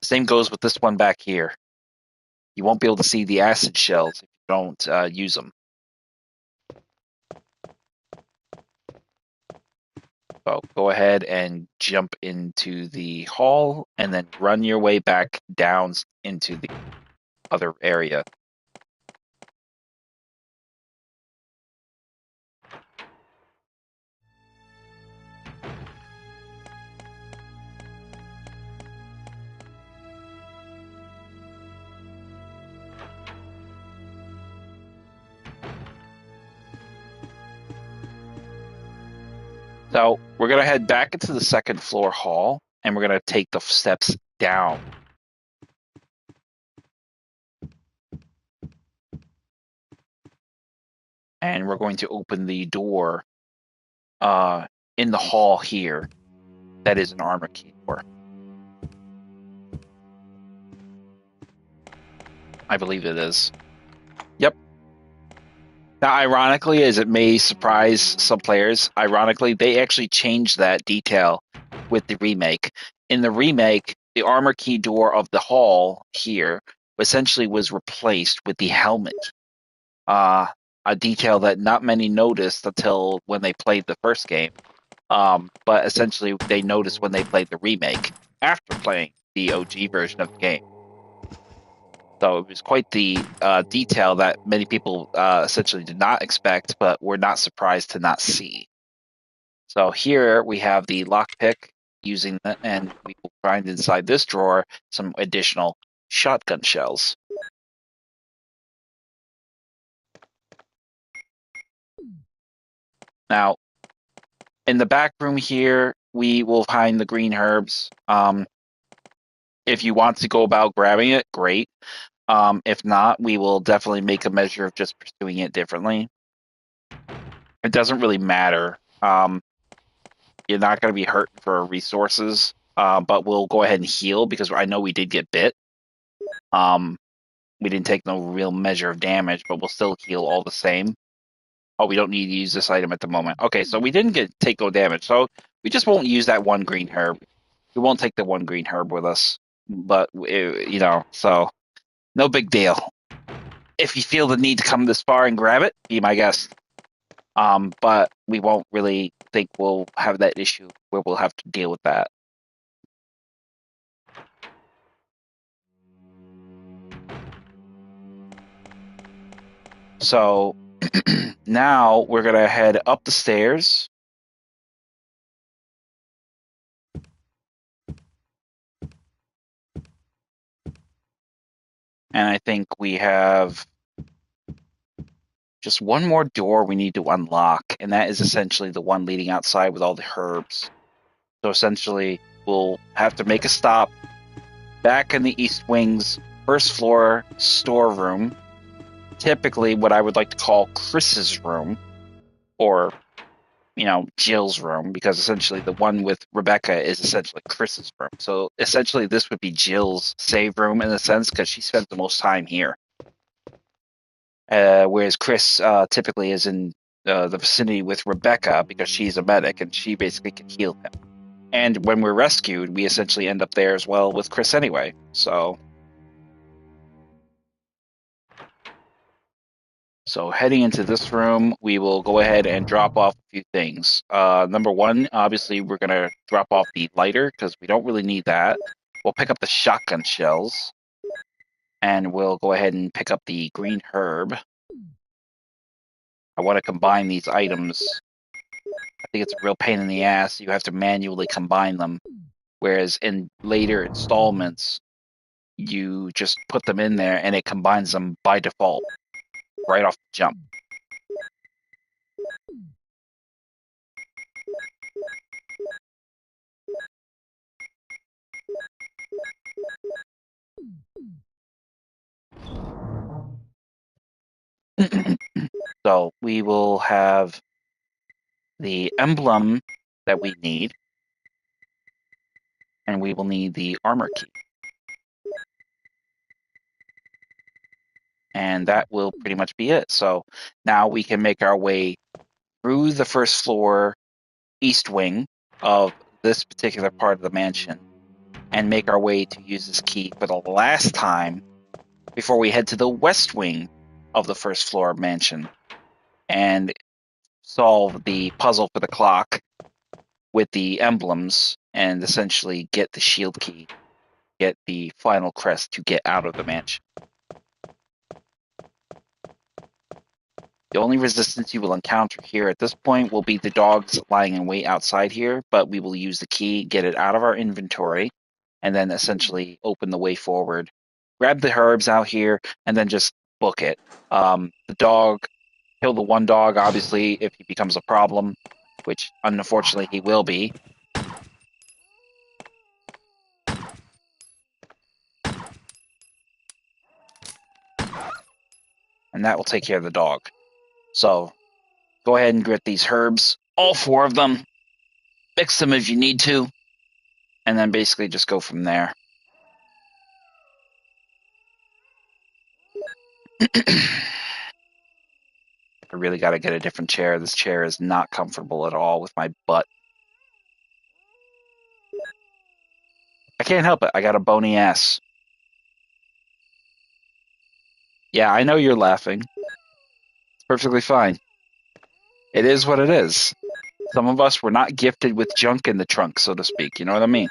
Same goes with this one back here. You won't be able to see the acid shells if you don't use them. So go ahead and jump into the hall and then run your way back down into the other area. So we're going to head back into the second floor hall, and we're going to take the steps down. And we're going to open the door in the hall here. That is an armor key door. I believe it is. Yep. Now, ironically, as it may surprise some players, ironically, they actually changed that detail with the remake. In the remake, the armor key door of the hall here essentially was replaced with the helmet. Uh, a detail that not many noticed until when they played the first game. But essentially, they noticed when they played the remake after playing the OG version of the game. So it was quite the detail that many people essentially did not expect, but were not surprised to not see. So here we have the lockpick using that, and we will find inside this drawer some additional shotgun shells. Now, in the back room here, we will find the green herbs. If you want to go about grabbing it, great. If not, we will definitely make a measure of just pursuing it differently. It doesn't really matter. You're not going to be hurt for resources, but we'll go ahead and heal because I know we did get bit. We didn't take no real measure of damage, but we'll still heal all the same. Oh, we don't need to use this item at the moment. Okay, so we didn't take no damage, so we just won't use that one green herb. We won't take the one green herb with us, but so no big deal. If you feel the need to come this far and grab it, be my guest. But we won't really think we'll have that issue where we'll have to deal with that. So now we're gonna head up the stairs. And I think we have just one more door we need to unlock, and that is essentially the one leading outside with all the herbs. So essentially, we'll have to make a stop back in the East Wing's first floor storeroom, typically what I would like to call Chris's room, or Jill's room, because essentially the one with Rebecca is essentially Chris's room. So essentially this would be Jill's save room in a sense, because she spent the most time here. Whereas Chris typically is in the vicinity with Rebecca because she's a medic and she basically can heal him. And when we're rescued, we essentially end up there as well with Chris anyway. So heading into this room, we will go ahead and drop off a few things. Number one, obviously, we're going to drop off the lighter because we don't really need that. We'll pick up the shotgun shells. And we'll go ahead and pick up the green herb. I want to combine these items. I think it's a real pain in the ass. You have to manually combine them. Whereas in later installments, you just put them in there and it combines them by default, right off the jump. So we will have the emblem that we need, and we will need the armor key. And that will pretty much be it. So now we can make our way through the first floor east wing of this particular part of the mansion and make our way to use this key for the last time before we head to the west wing of the first floor mansion and solve the puzzle for the clock with the emblems and essentially get the shield key, get the final crest to get out of the mansion. The only resistance you will encounter here at this point will be the dogs lying in wait outside here, but we will use the key, get it out of our inventory, and then essentially open the way forward. Grab the herbs out here, and then just book it. The dog, kill the one dog, obviously, if he becomes a problem, which unfortunately he will be. And that will take care of the dog. So go ahead and get these herbs, all 4 of them. Mix them if you need to, and then basically just go from there. I really got to get a different chair. This chair is not comfortable at all with my butt. I can't help it. I got a bony ass. Yeah, I know you're laughing. It's perfectly fine. It is what it is. Some of us were not gifted with junk in the trunk, so to speak. You know what I mean?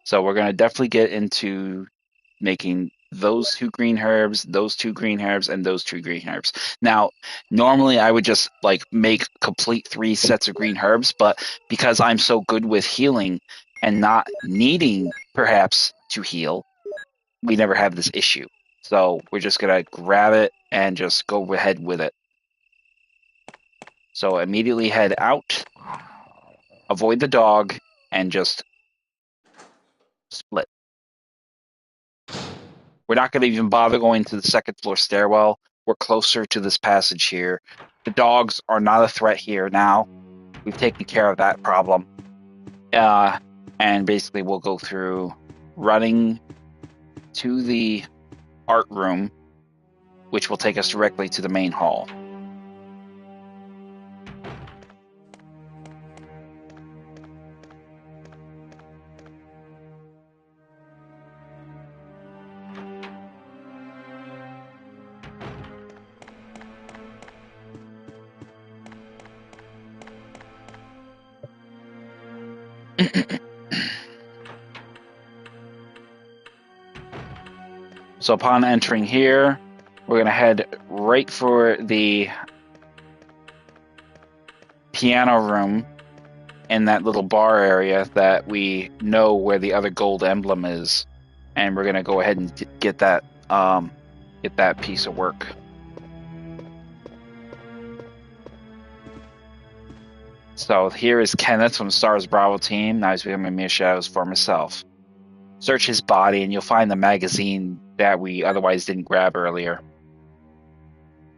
So we're going to definitely get into making those 2 green herbs, those 2 green herbs, and those 2 green herbs. Now, normally I would just like make complete 3 sets of green herbs, but because I'm so good with healing and not needing perhaps to heal, we never have this issue. So we're just going to grab it and just go ahead with it. So immediately head out, avoid the dog, and just split. We're not going to even bother going to the second floor stairwell. We're closer to this passage here. The dogs are not a threat here now. We've taken care of that problem. And basically we'll go through running to the art room, which will take us directly to the main hall. So upon entering here, we're going to head right for the piano room in that little bar area that we know where the other gold emblem is. And we're going to go ahead and get that piece of work. So here is Kenneth from Stars Bravo team. Now he's becoming Mia Shadow's former self. Search his body and you'll find the magazine that we otherwise didn't grab earlier.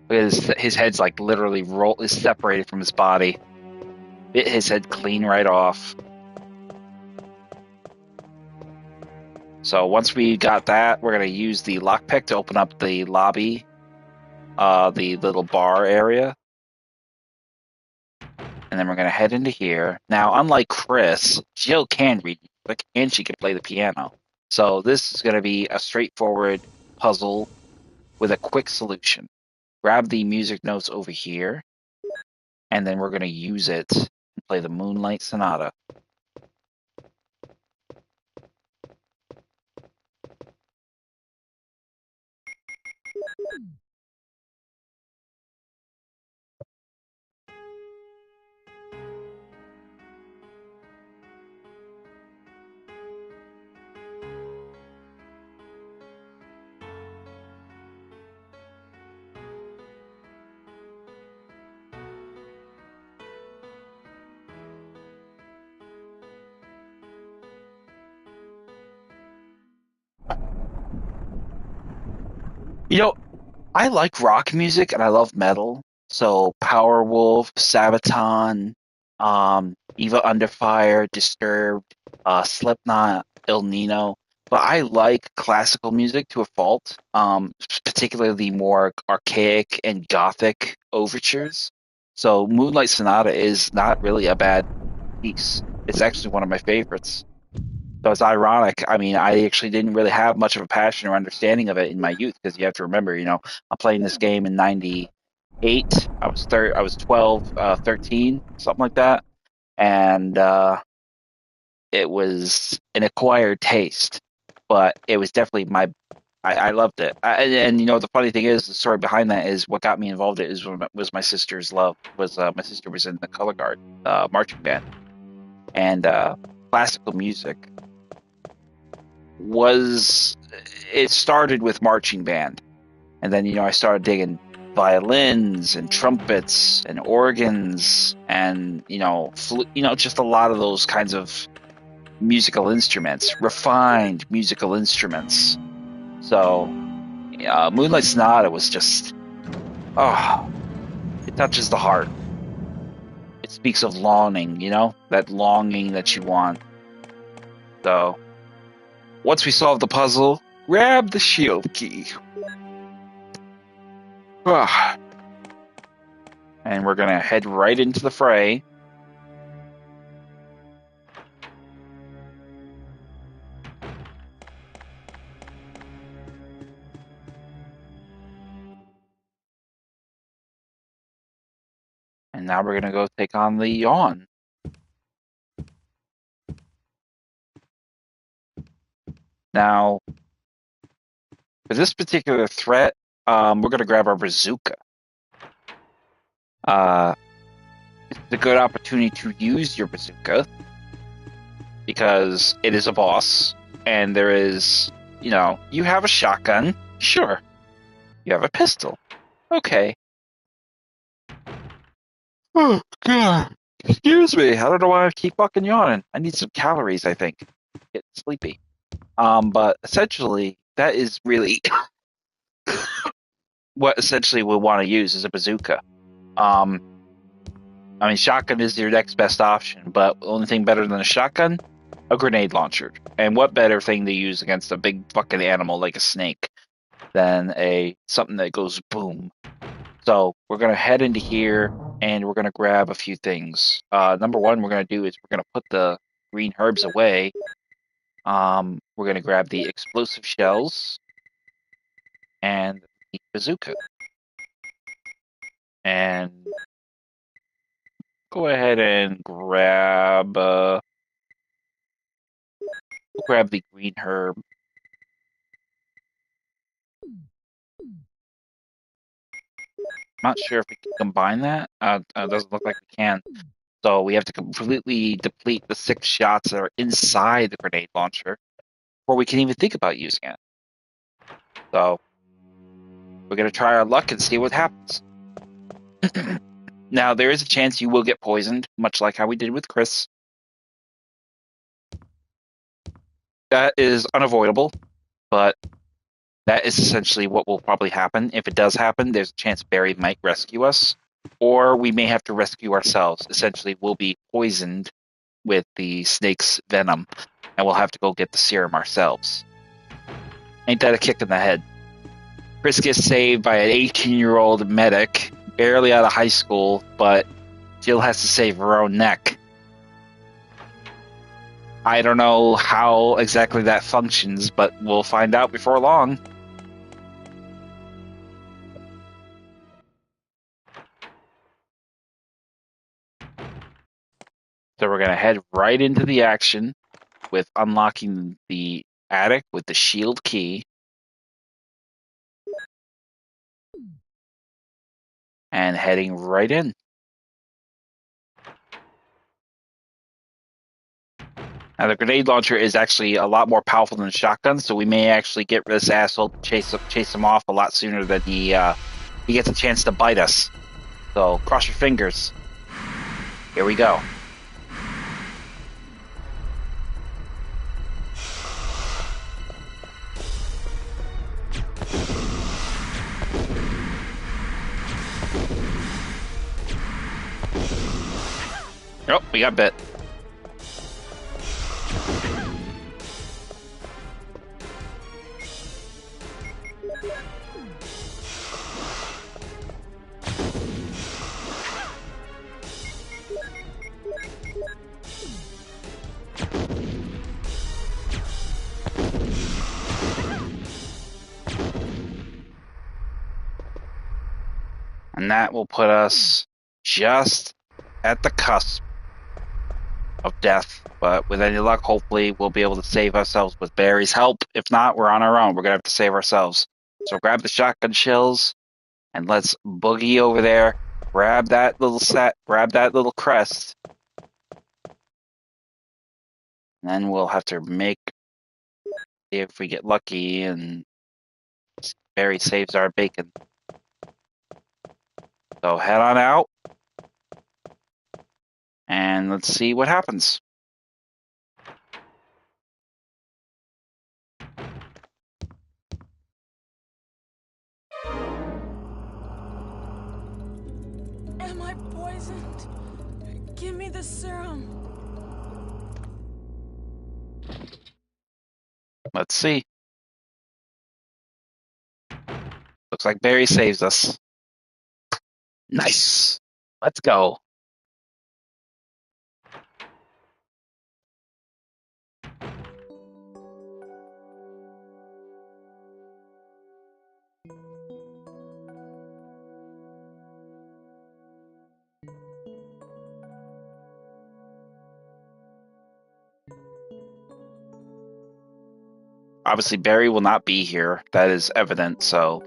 His head's like literally is separated from his body. Bit his head clean right off. So once we got that, we're going to use the lockpick to open up the lobby, the little bar area. And then we're going to head into here. Now, unlike Chris, Jill can read music and she can play the piano. So this is going to be a straightforward puzzle with a quick solution. Grab the music notes over here, and then we're going to use it and play the Moonlight Sonata. You know, I like rock music and I love metal. So Powerwolf, Sabaton, Eva Under Fire, Disturbed, Slipknot, El Nino. But I like classical music to a fault, particularly the more archaic and gothic overtures. So Moonlight Sonata is not really a bad piece. It's actually one of my favorites. So it's ironic. I mean, I actually didn't really have much of a passion or understanding of it in my youth because you have to remember, I'm playing this game in '98. I was 12, 13, something like that, and it was an acquired taste, but it was definitely I loved it. And the funny thing is, the story behind that is what got me involved in it was my sister's love. My sister was in the color guard marching band, and classical music it started with marching band, and then I started digging violins and trumpets and organs and just a lot of those kinds of musical instruments, refined musical instruments. So Moonlight Sonata was just it touches the heart. It speaks of longing, that longing that you want. So once we solve the puzzle, grab the shield key. And we're gonna head right into the fray. And now we're gonna go take on the Yawn. Now, for this particular threat, we're gonna grab our bazooka. It's a good opportunity to use your bazooka because it is a boss, and there is, you have a shotgun, sure. You have a pistol, okay. Oh god, excuse me. I don't know why I keep fucking yawning. I need some calories, I think. Get sleepy. But essentially, that is really what essentially we want to use is a bazooka. I mean, shotgun is your next best option, but the only thing better than a shotgun, a grenade launcher. And what better thing to use against a big fucking animal like a snake than something that goes boom. So we're gonna head into here and we're gonna grab a few things. Number one, we're gonna do is we're gonna put the green herbs away. We're gonna grab the explosive shells and the bazooka, and go ahead and grab the green herb. I'm not sure if we can combine that. It doesn't look like we can. So we have to completely deplete the 6 shots that are inside the grenade launcher before we can even think about using it. So we're going to try our luck and see what happens. Now, there is a chance you will get poisoned, much like how we did with Chris. That is unavoidable, but that is essentially what will probably happen. If it does happen, there's a chance Barry might rescue us, or we may have to rescue ourselves. Essentially, we'll be poisoned with the snake's venom, and we'll have to go get the serum ourselves. Ain't that a kick in the head? Chris gets saved by an 18-year-old medic, barely out of high school, but Jill has to save her own neck. I don't know how exactly that functions, but we'll find out before long. So we're going to head right into the action with unlocking the attic with the shield key. And heading right in. Now, the grenade launcher is actually a lot more powerful than a shotgun, so we may actually get this asshole to chase him off a lot sooner than he gets a chance to bite us. So, cross your fingers. Here we go. Oh, we got bit. And that will put us just at the cusp of death. But with any luck, hopefully we'll be able to save ourselves with Barry's help. If not, we're on our own. We're going to have to save ourselves. So grab the shotgun shells and let's boogie over there. Grab that little set. Grab that little crest. And then we'll have to see if we get lucky and Barry saves our bacon. So head on out. And let's see what happens. Am I poisoned? Give me the serum. Let's see. Looks like Barry saves us. Nice. Let's go. Obviously, Barry will not be here. That is evident. So,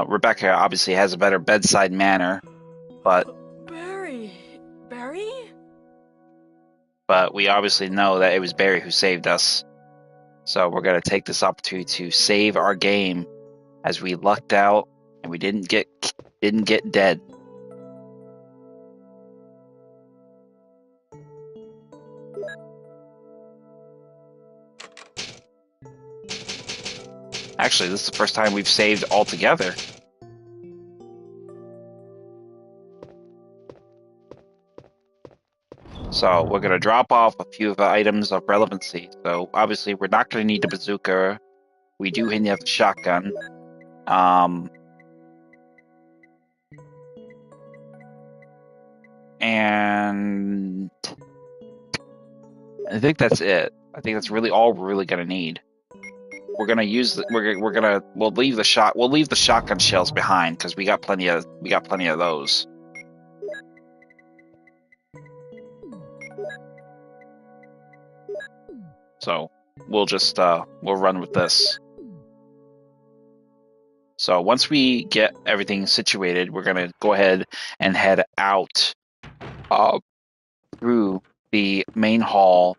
Rebecca obviously has a better bedside manner, but Barry. Barry? we obviously know that it was Barry who saved us. So we're gonna take this opportunity to save our game, as we lucked out and we didn't get dead. Actually, this is the first time we've saved all together. So we're going to drop off a few of the items of relevancy. So obviously we're not going to need the bazooka. We do have the shotgun. And I think that's it. I think that's really all we're really going to need. We're gonna use we'll leave the shotgun shells behind because we got plenty of those. So we'll just we'll run with this. So once we get everything situated, we're gonna go ahead and head out through the main hall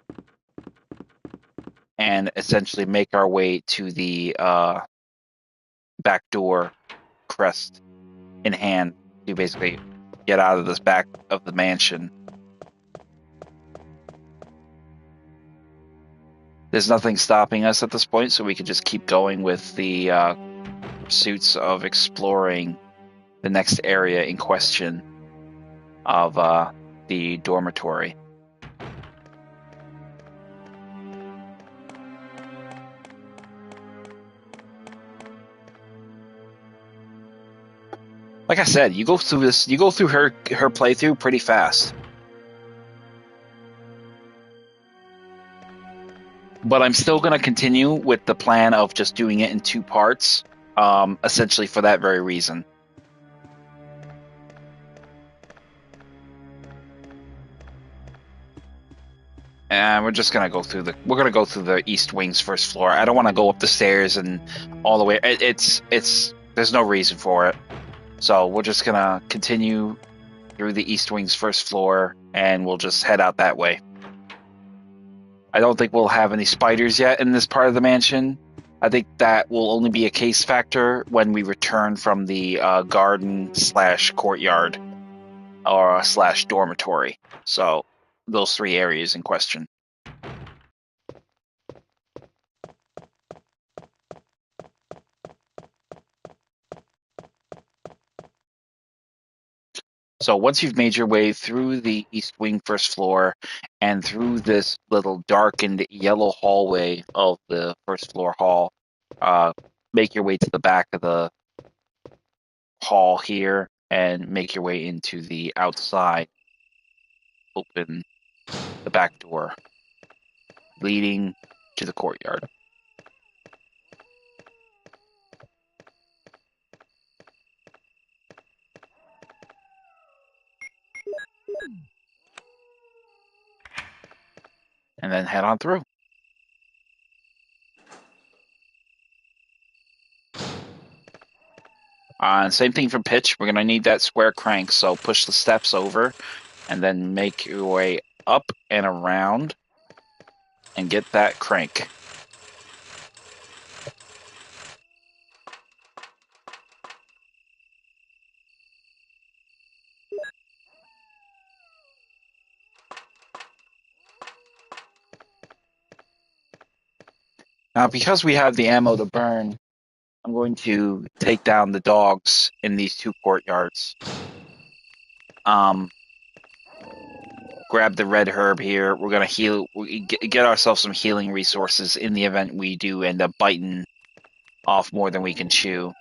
and essentially make our way to the back door, crest in hand, to basically get out of this back of the mansion. There's nothing stopping us at this point, so we can just keep going with the pursuits of exploring the next area in question of the dormitory. Like I said, you go through her playthrough pretty fast. But I'm still going to continue with the plan of just doing it in 2 parts, essentially for that very reason. And we're just gonna go through the East Wing's first floor. I don't want to go up the stairs and all the way. There's no reason for it. So we're just gonna continue through the East Wing's first floor, and we'll just head out that way. I don't think we'll have any spiders yet in this part of the mansion. I think that will only be a case factor when we return from the garden / courtyard or / dormitory. So those 3 areas in question. So once you've made your way through the East Wing first floor and through this little darkened yellow hallway of the first floor hall, make your way to the back of the hall here and make your way into the outside. Open the back door leading to the courtyard. And then head on through. Same thing for pitch. We're going to need that square crank, so push the steps over and then make your way up and around and get that crank. Now, because we have the ammo to burn, I'm going to take down the dogs in these 2 courtyards. grab the red herb here. We're gonna heal, get ourselves some healing resources in the event we do end up biting off more than we can chew.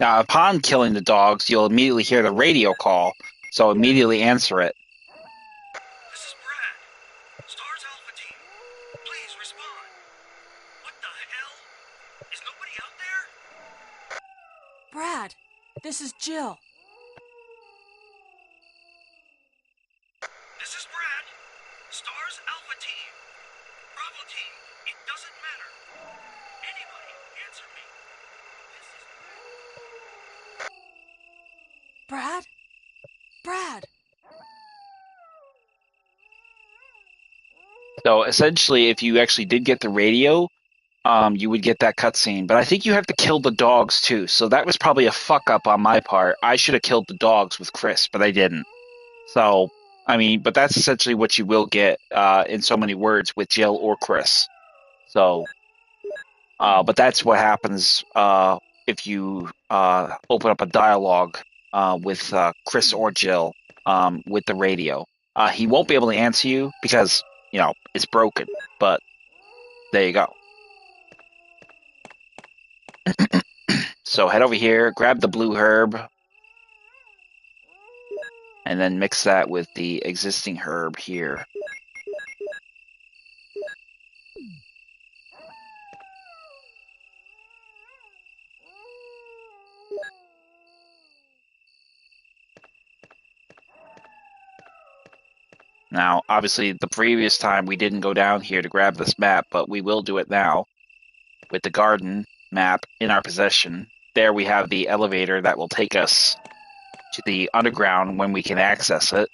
Now, upon killing the dogs, you'll immediately hear the radio call, so immediately answer it. This is Brad. Stars Alpha Team. Please respond. What the hell? Is nobody out there? Brad, this is Jill. This is Brad. Stars Alpha Team. Bravo Team. It doesn't matter. Anybody answer me. This is Brad? Brad! So essentially, if you actually did get the radio, you would get that cutscene. But I think you have to kill the dogs too. So that was probably a fuck up on my part. I should have killed the dogs with Chris, but I didn't. So, I mean, but that's essentially what you will get in so many words with Jill or Chris. So, but that's what happens if you open up a dialogue with Chris or Jill with the radio. He won't be able to answer you because, you know, it's broken. But there you go. So head over here, grab the blue herb, and then mix that with the existing herb here. Now, obviously, the previous time we didn't go down here to grab this map, but we will do it now with the garden map in our possession. There we have the elevator that will take us to the underground when we can access it,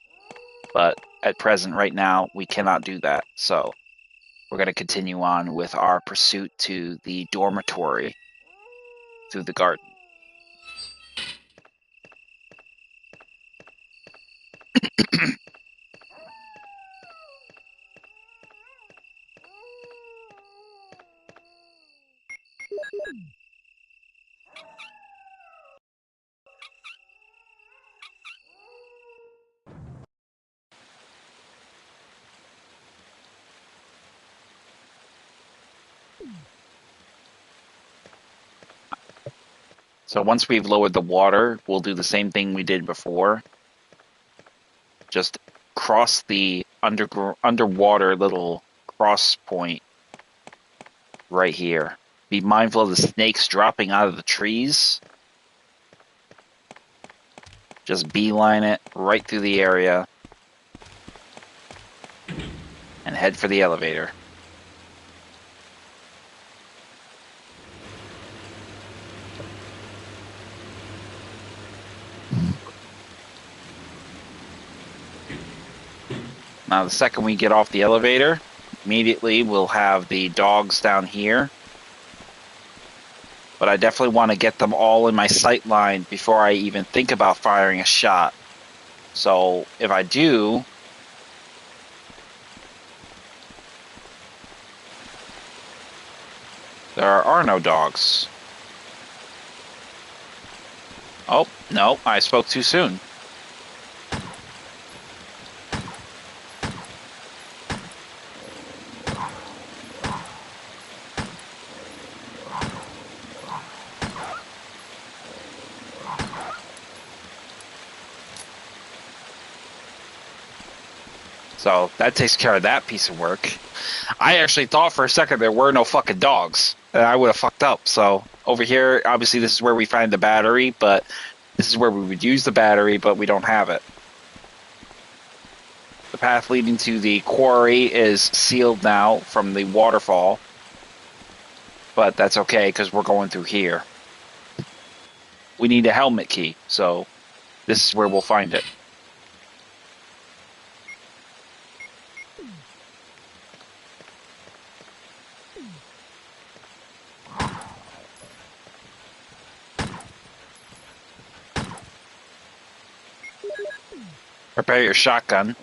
but at present, right now, we cannot do that. So we're going to continue on with our pursuit to the dormitory through the garden. So once we've lowered the water, we'll do the same thing we did before. Just cross the underwater little cross point right here. Be mindful of the snakes dropping out of the trees. Just beeline it right through the area and head for the elevator. Now, the second we get off the elevator, immediately we'll have the dogs down here. But I definitely want to get them all in my sight line before I even think about firing a shot. So, if I do, there are no dogs. Oh, no, I spoke too soon. So that takes care of that piece of work. I actually thought for a second there were no fucking dogs, and I would have fucked up. So over here, obviously, this is where we find the battery, but this is where we would use the battery, but we don't have it. The path leading to the quarry is sealed now from the waterfall, but that's okay because we're going through here. We need a helmet key, so this is where we'll find it. Prepare your shotgun.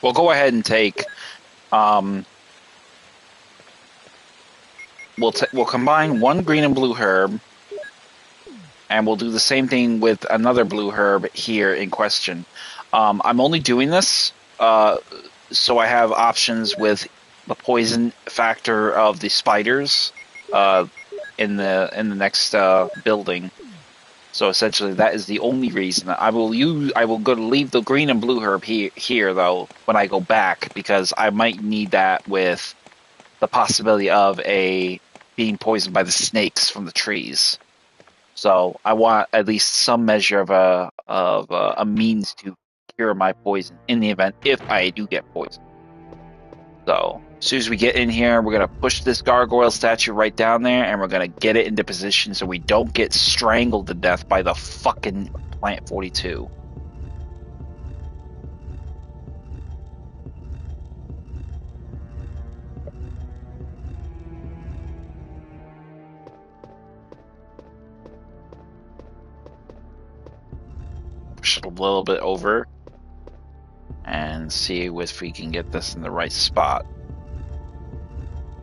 We'll go ahead and take we'll combine one green and blue herb, and we'll do the same thing with another blue herb here in question. I'm only doing this so I have options with the poison factor of the spiders in the next building. So essentially, that is the only reason I will go to leave the green and blue herb here though when I go back, because I might need that with the possibility of being poisoned by the snakes from the trees. So I want at least some measure of a means to cure my poison in the event if I do get poisoned. So as soon as we get in here, we're gonna push this gargoyle statue right down there, and we're gonna get it into position so we don't get strangled to death by the fucking Plant 42. Push it a little bit over and see if we can get this in the right spot.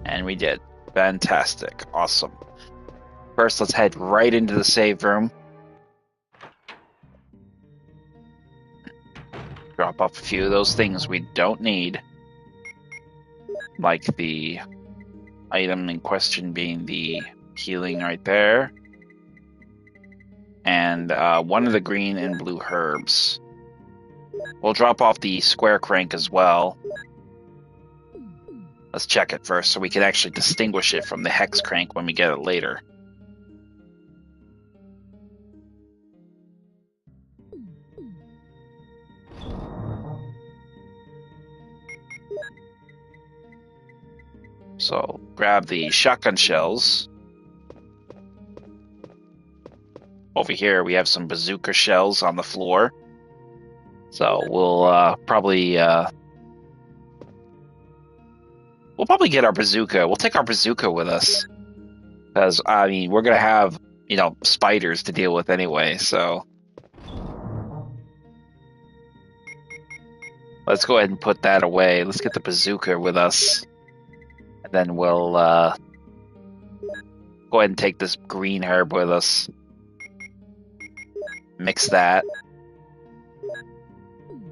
And we did. Fantastic. Awesome. First, let's head right into the save room. Drop off a few of those things we don't need. Like the item in question being the healing right there. And one of the green and blue herbs. We'll drop off the square crank as well. Let's check it first so we can actually distinguish it from the hex crank when we get it later. So grab the shotgun shells. Over here we have some bazooka shells on the floor. So we'll probably get our bazooka. We'll take our bazooka with us, because I mean we're gonna have spiders to deal with anyway. So let's go ahead and put that away. Let's get the bazooka with us, and then we'll go ahead and take this green herb with us. Mix that.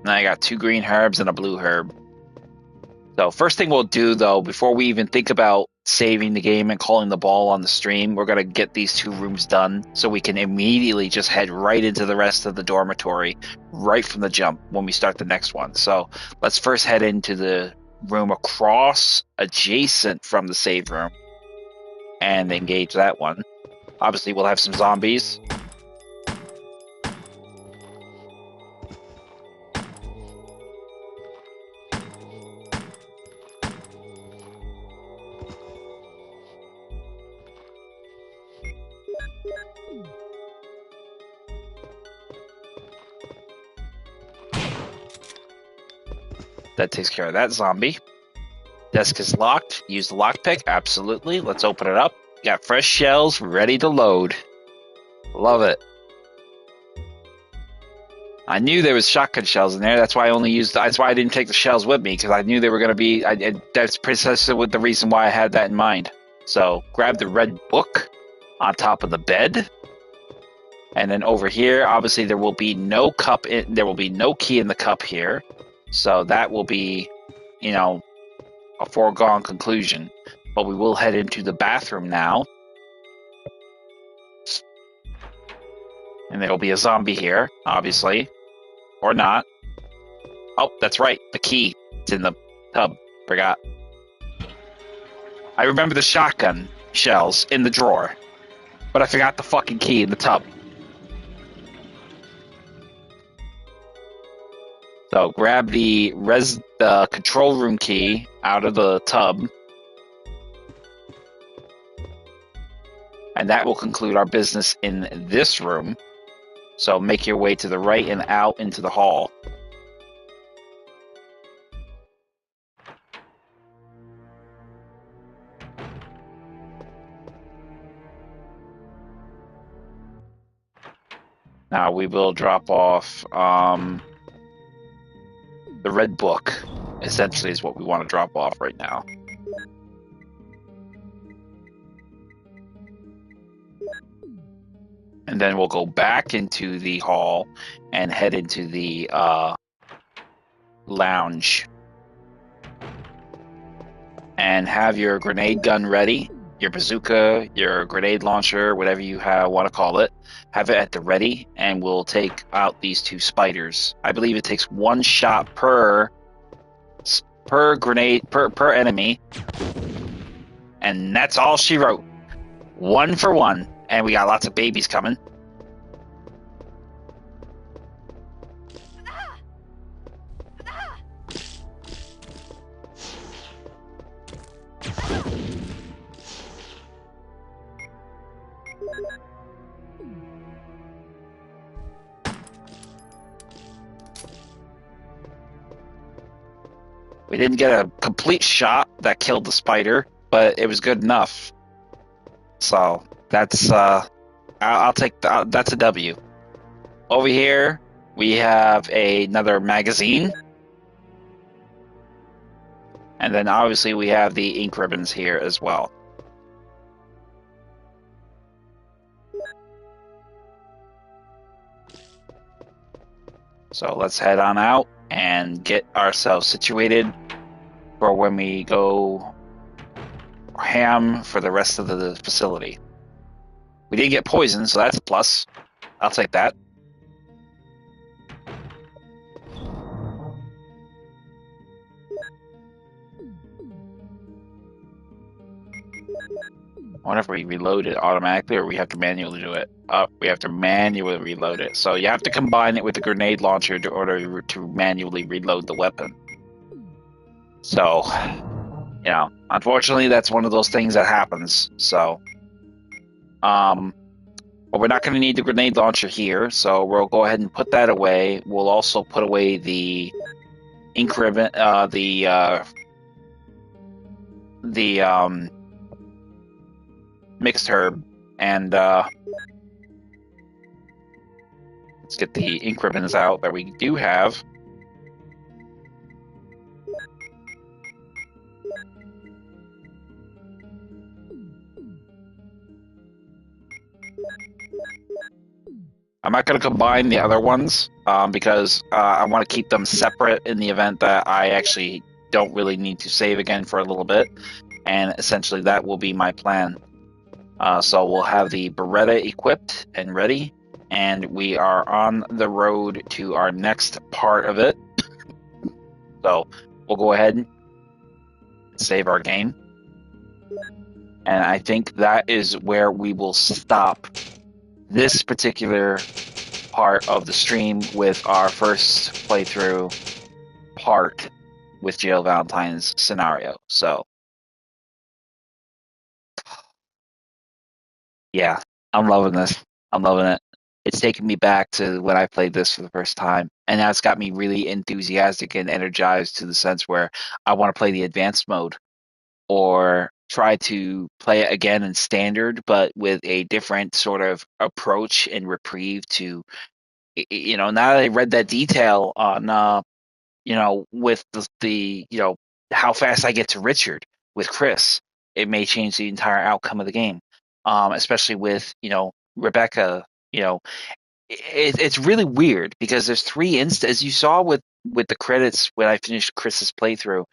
Now I got 2 green herbs and a blue herb. So first thing we'll do, though, before we even think about saving the game and calling the ball on the stream, we're going to get these 2 rooms done so we can immediately just head right into the rest of the dormitory right from the jump when we start the next one. So let's first head into the room across adjacent from the save room and engage that one. Obviously, we'll have some zombies. That takes care of that zombie. Desk is locked. Use the lockpick. Absolutely. Let's open it up. Got fresh shells ready to load. Love it. I knew there was shotgun shells in there. That's why I didn't take the shells with me, because I knew they were going to be. That's precisely the reason why I had that in mind. So grab the red book on top of the bed. And then over here, obviously there will be no there will be no key in the cup here. So that will be, a foregone conclusion. But we will head into the bathroom now. And there will be a zombie here, obviously. Or not. Oh, that's right. The key. It's in the tub. Forgot. I remember the shotgun shells in the drawer. But I forgot the fucking key in the tub. So grab the control room key out of the tub. And that will conclude our business in this room. So make your way to the right and out into the hall. Now we will drop off the red book, essentially, is what we want to drop off right now. And then we'll go back into the hall and head into the lounge. And have your grenade gun ready, your bazooka, your grenade launcher, whatever you want to call it. Have it at the ready, and we'll take out these two spiders. I believe it takes one shot per grenade, per enemy. And that's all she wrote. 1 for 1. And we got lots of babies coming. We didn't get a complete shot that killed the spider, but it was good enough. So that's I'll take that's a W. Over here we have another magazine, and then obviously we have the ink ribbons here as well. So let's head on out and get ourselves situated for when we go ham for the rest of the facility. We did get poisoned, so that's a plus. I'll take that. I wonder if we reload it automatically or we have to manually do it. We have to manually reload it. So you have to combine it with the grenade launcher in order to manually reload the weapon. So, unfortunately, that's one of those things that happens. So, but we're not going to need the grenade launcher here, so we'll go ahead and put that away. We'll also put away the ink ribbon, the mixed herb, and let's get the ink ribbons out that we do have. I'm not going to combine the other ones because I want to keep them separate in the event that I actually don't really need to save again for a little bit. And essentially that will be my plan. So we'll have the Beretta equipped and ready, and we are on the road to our next part of it. So we'll go ahead and save our game. And I think that is where we will stop this particular part of the stream with our first playthrough part with Jill Valentine's scenario. So yeah, I'm loving this. I'm loving it. It's taken me back to when I played this for the first time, and that's got me really enthusiastic and energized to the sense where I want to play the advanced mode or try to play it again in standard, but with a different sort of approach and reprieve to, now that I read that detail on, with the how fast I get to Richard with Chris. it may change the entire outcome of the game. Especially with Rebecca. It's really weird because there's three as you saw with the credits when I finished Chris's playthrough.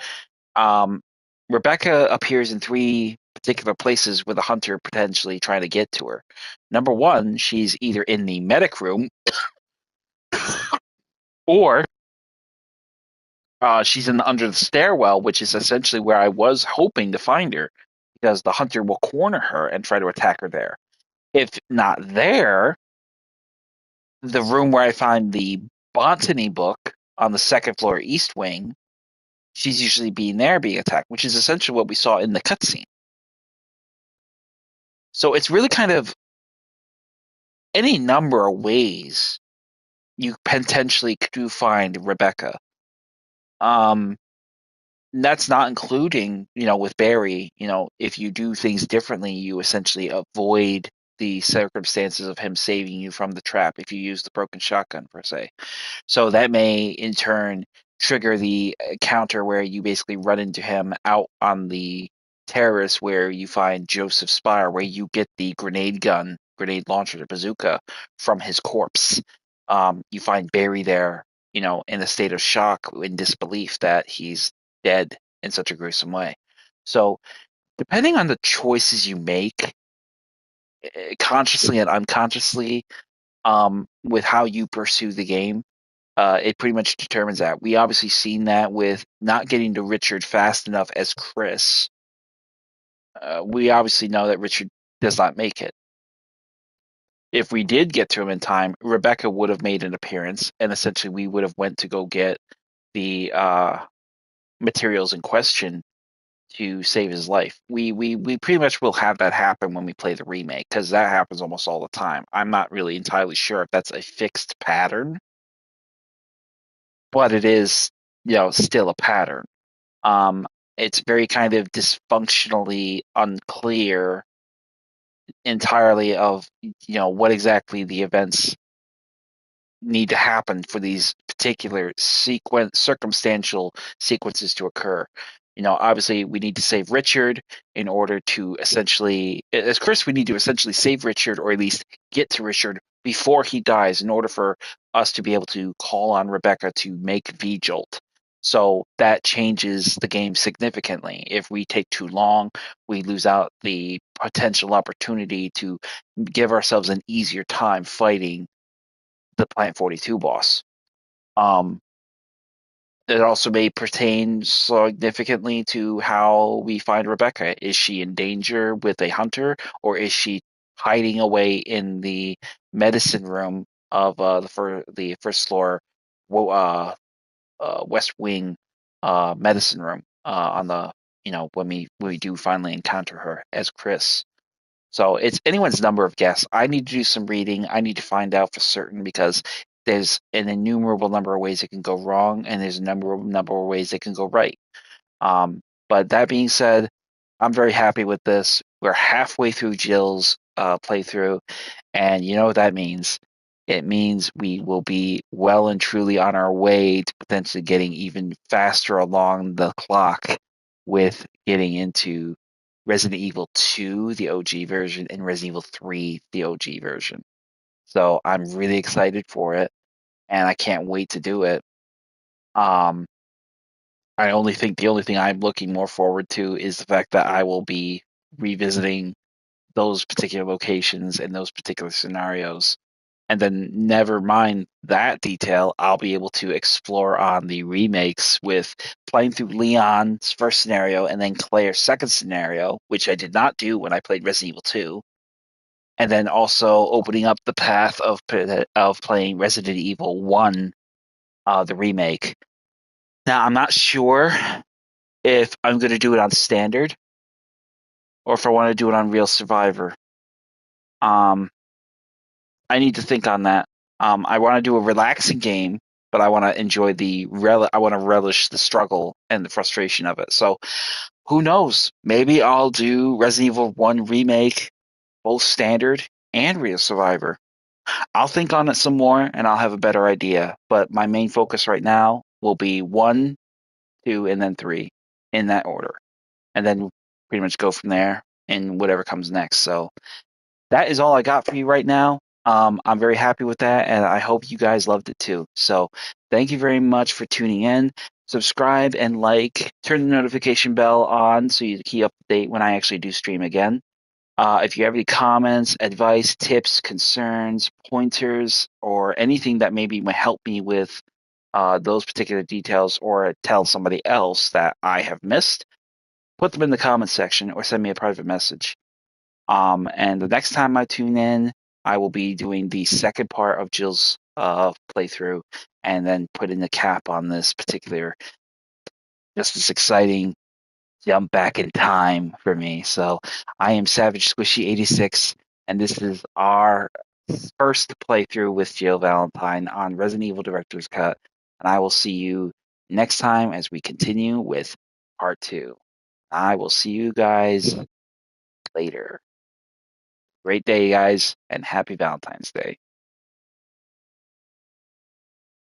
Um, Rebecca appears in three particular places with a hunter potentially trying to get to her. Number one, she's either in the medic room or she's under the stairwell, which is essentially where I was hoping to find her, because the hunter will corner her and try to attack her there. If not there, the room where I find the botany book on the second floor east wing, she's usually being attacked, which is essentially what we saw in the cutscene. So it's really kind of any number of ways you potentially do find Rebecca. That's not including, with Barry, if you do things differently, you essentially avoid the circumstances of him saving you from the trap if you use the broken shotgun, per se. So that may in turn trigger the counter where you basically run into him out on the terrace where you find Joseph Spire, where you get the grenade launcher, the bazooka from his corpse. You find Barry there, in a state of shock, in disbelief that he's dead in such a gruesome way. So depending on the choices you make, consciously and unconsciously, with how you pursue the game, it pretty much determines that. We obviously seen that with not getting to Richard fast enough as Chris. We obviously know that Richard does not make it. If we did get to him in time, Rebecca would have made an appearance, and essentially we would have went to go get the materials in question to save his life. We pretty much will have that happen when we play the remake, because that happens almost all the time. I'm not really entirely sure if that's a fixed pattern, but it is, still a pattern. It's very kind of dysfunctionally unclear entirely of, what exactly the events need to happen for these particular circumstantial sequences to occur. Obviously we need to save Richard in order to essentially, as Chris, we need to essentially save Richard, or at least get to Richard before he dies, in order for us to be able to call on Rebecca to make V-Jolt. So that changes the game significantly. If we take too long, we lose out the potential opportunity to give ourselves an easier time fighting the Plant 42 boss. Um, it also may pertain significantly to how we find Rebecca. Is she in danger with a hunter, or is she hiding away in the medicine room of the first floor West Wing medicine room on the when we do finally encounter her as Chris? So it's anyone's number of guess. I need to do some reading. I need to find out for certain, because there's an innumerable number of ways it can go wrong, and there's a number of ways it can go right. But that being said, I'm very happy with this. We're halfway through Jill's playthrough, and you know what that means. It means we will be well and truly on our way to potentially getting even faster along the clock with getting into Resident Evil 2, the OG version, and Resident Evil 3, the OG version. So I'm really excited for it, and I can't wait to do it. Um, I only think the only thing I'm looking more forward to is the fact that I will be revisiting those particular locations and those particular scenarios. And then, never mind that detail, I'll be able to explore on the remakes with playing through Leon's first scenario and then Claire's second scenario, which I did not do when I played Resident Evil 2. And then also opening up the path of playing Resident Evil 1, the remake. Now, I'm not sure if I'm going to do it on standard or if I want to do it on Real Survivor. Um, I need to think on that. I want to do a relaxing game, but I want to enjoy I want to relish the struggle and the frustration of it. So who knows? Maybe I'll do Resident Evil 1 remake, both standard and Real Survivor. I'll think on it some more and I'll have a better idea. But my main focus right now will be 1, 2, and then 3 in that order. And then pretty much go from there and whatever comes next. So that is all I got for you right now. I'm very happy with that, and I hope you guys loved it too. So thank you very much for tuning in. Subscribe and like, turn the notification bell on so you keep up to date when I actually do stream again. If you have any comments, advice, tips, concerns, pointers, or anything that maybe might help me with those particular details or tell somebody else that I have missed, put them in the comment section or send me a private message. And the next time I tune in, I will be doing the second part of Jill's playthrough and then putting the cap on this particular, just this exciting jump back in time for me. So I am Savage Squishy 86, and this is our first playthrough with Jill Valentine on Resident Evil Director's Cut. And I will see you next time as we continue with part 2. I will see you guys later. Great day, guys, and happy Valentine's Day.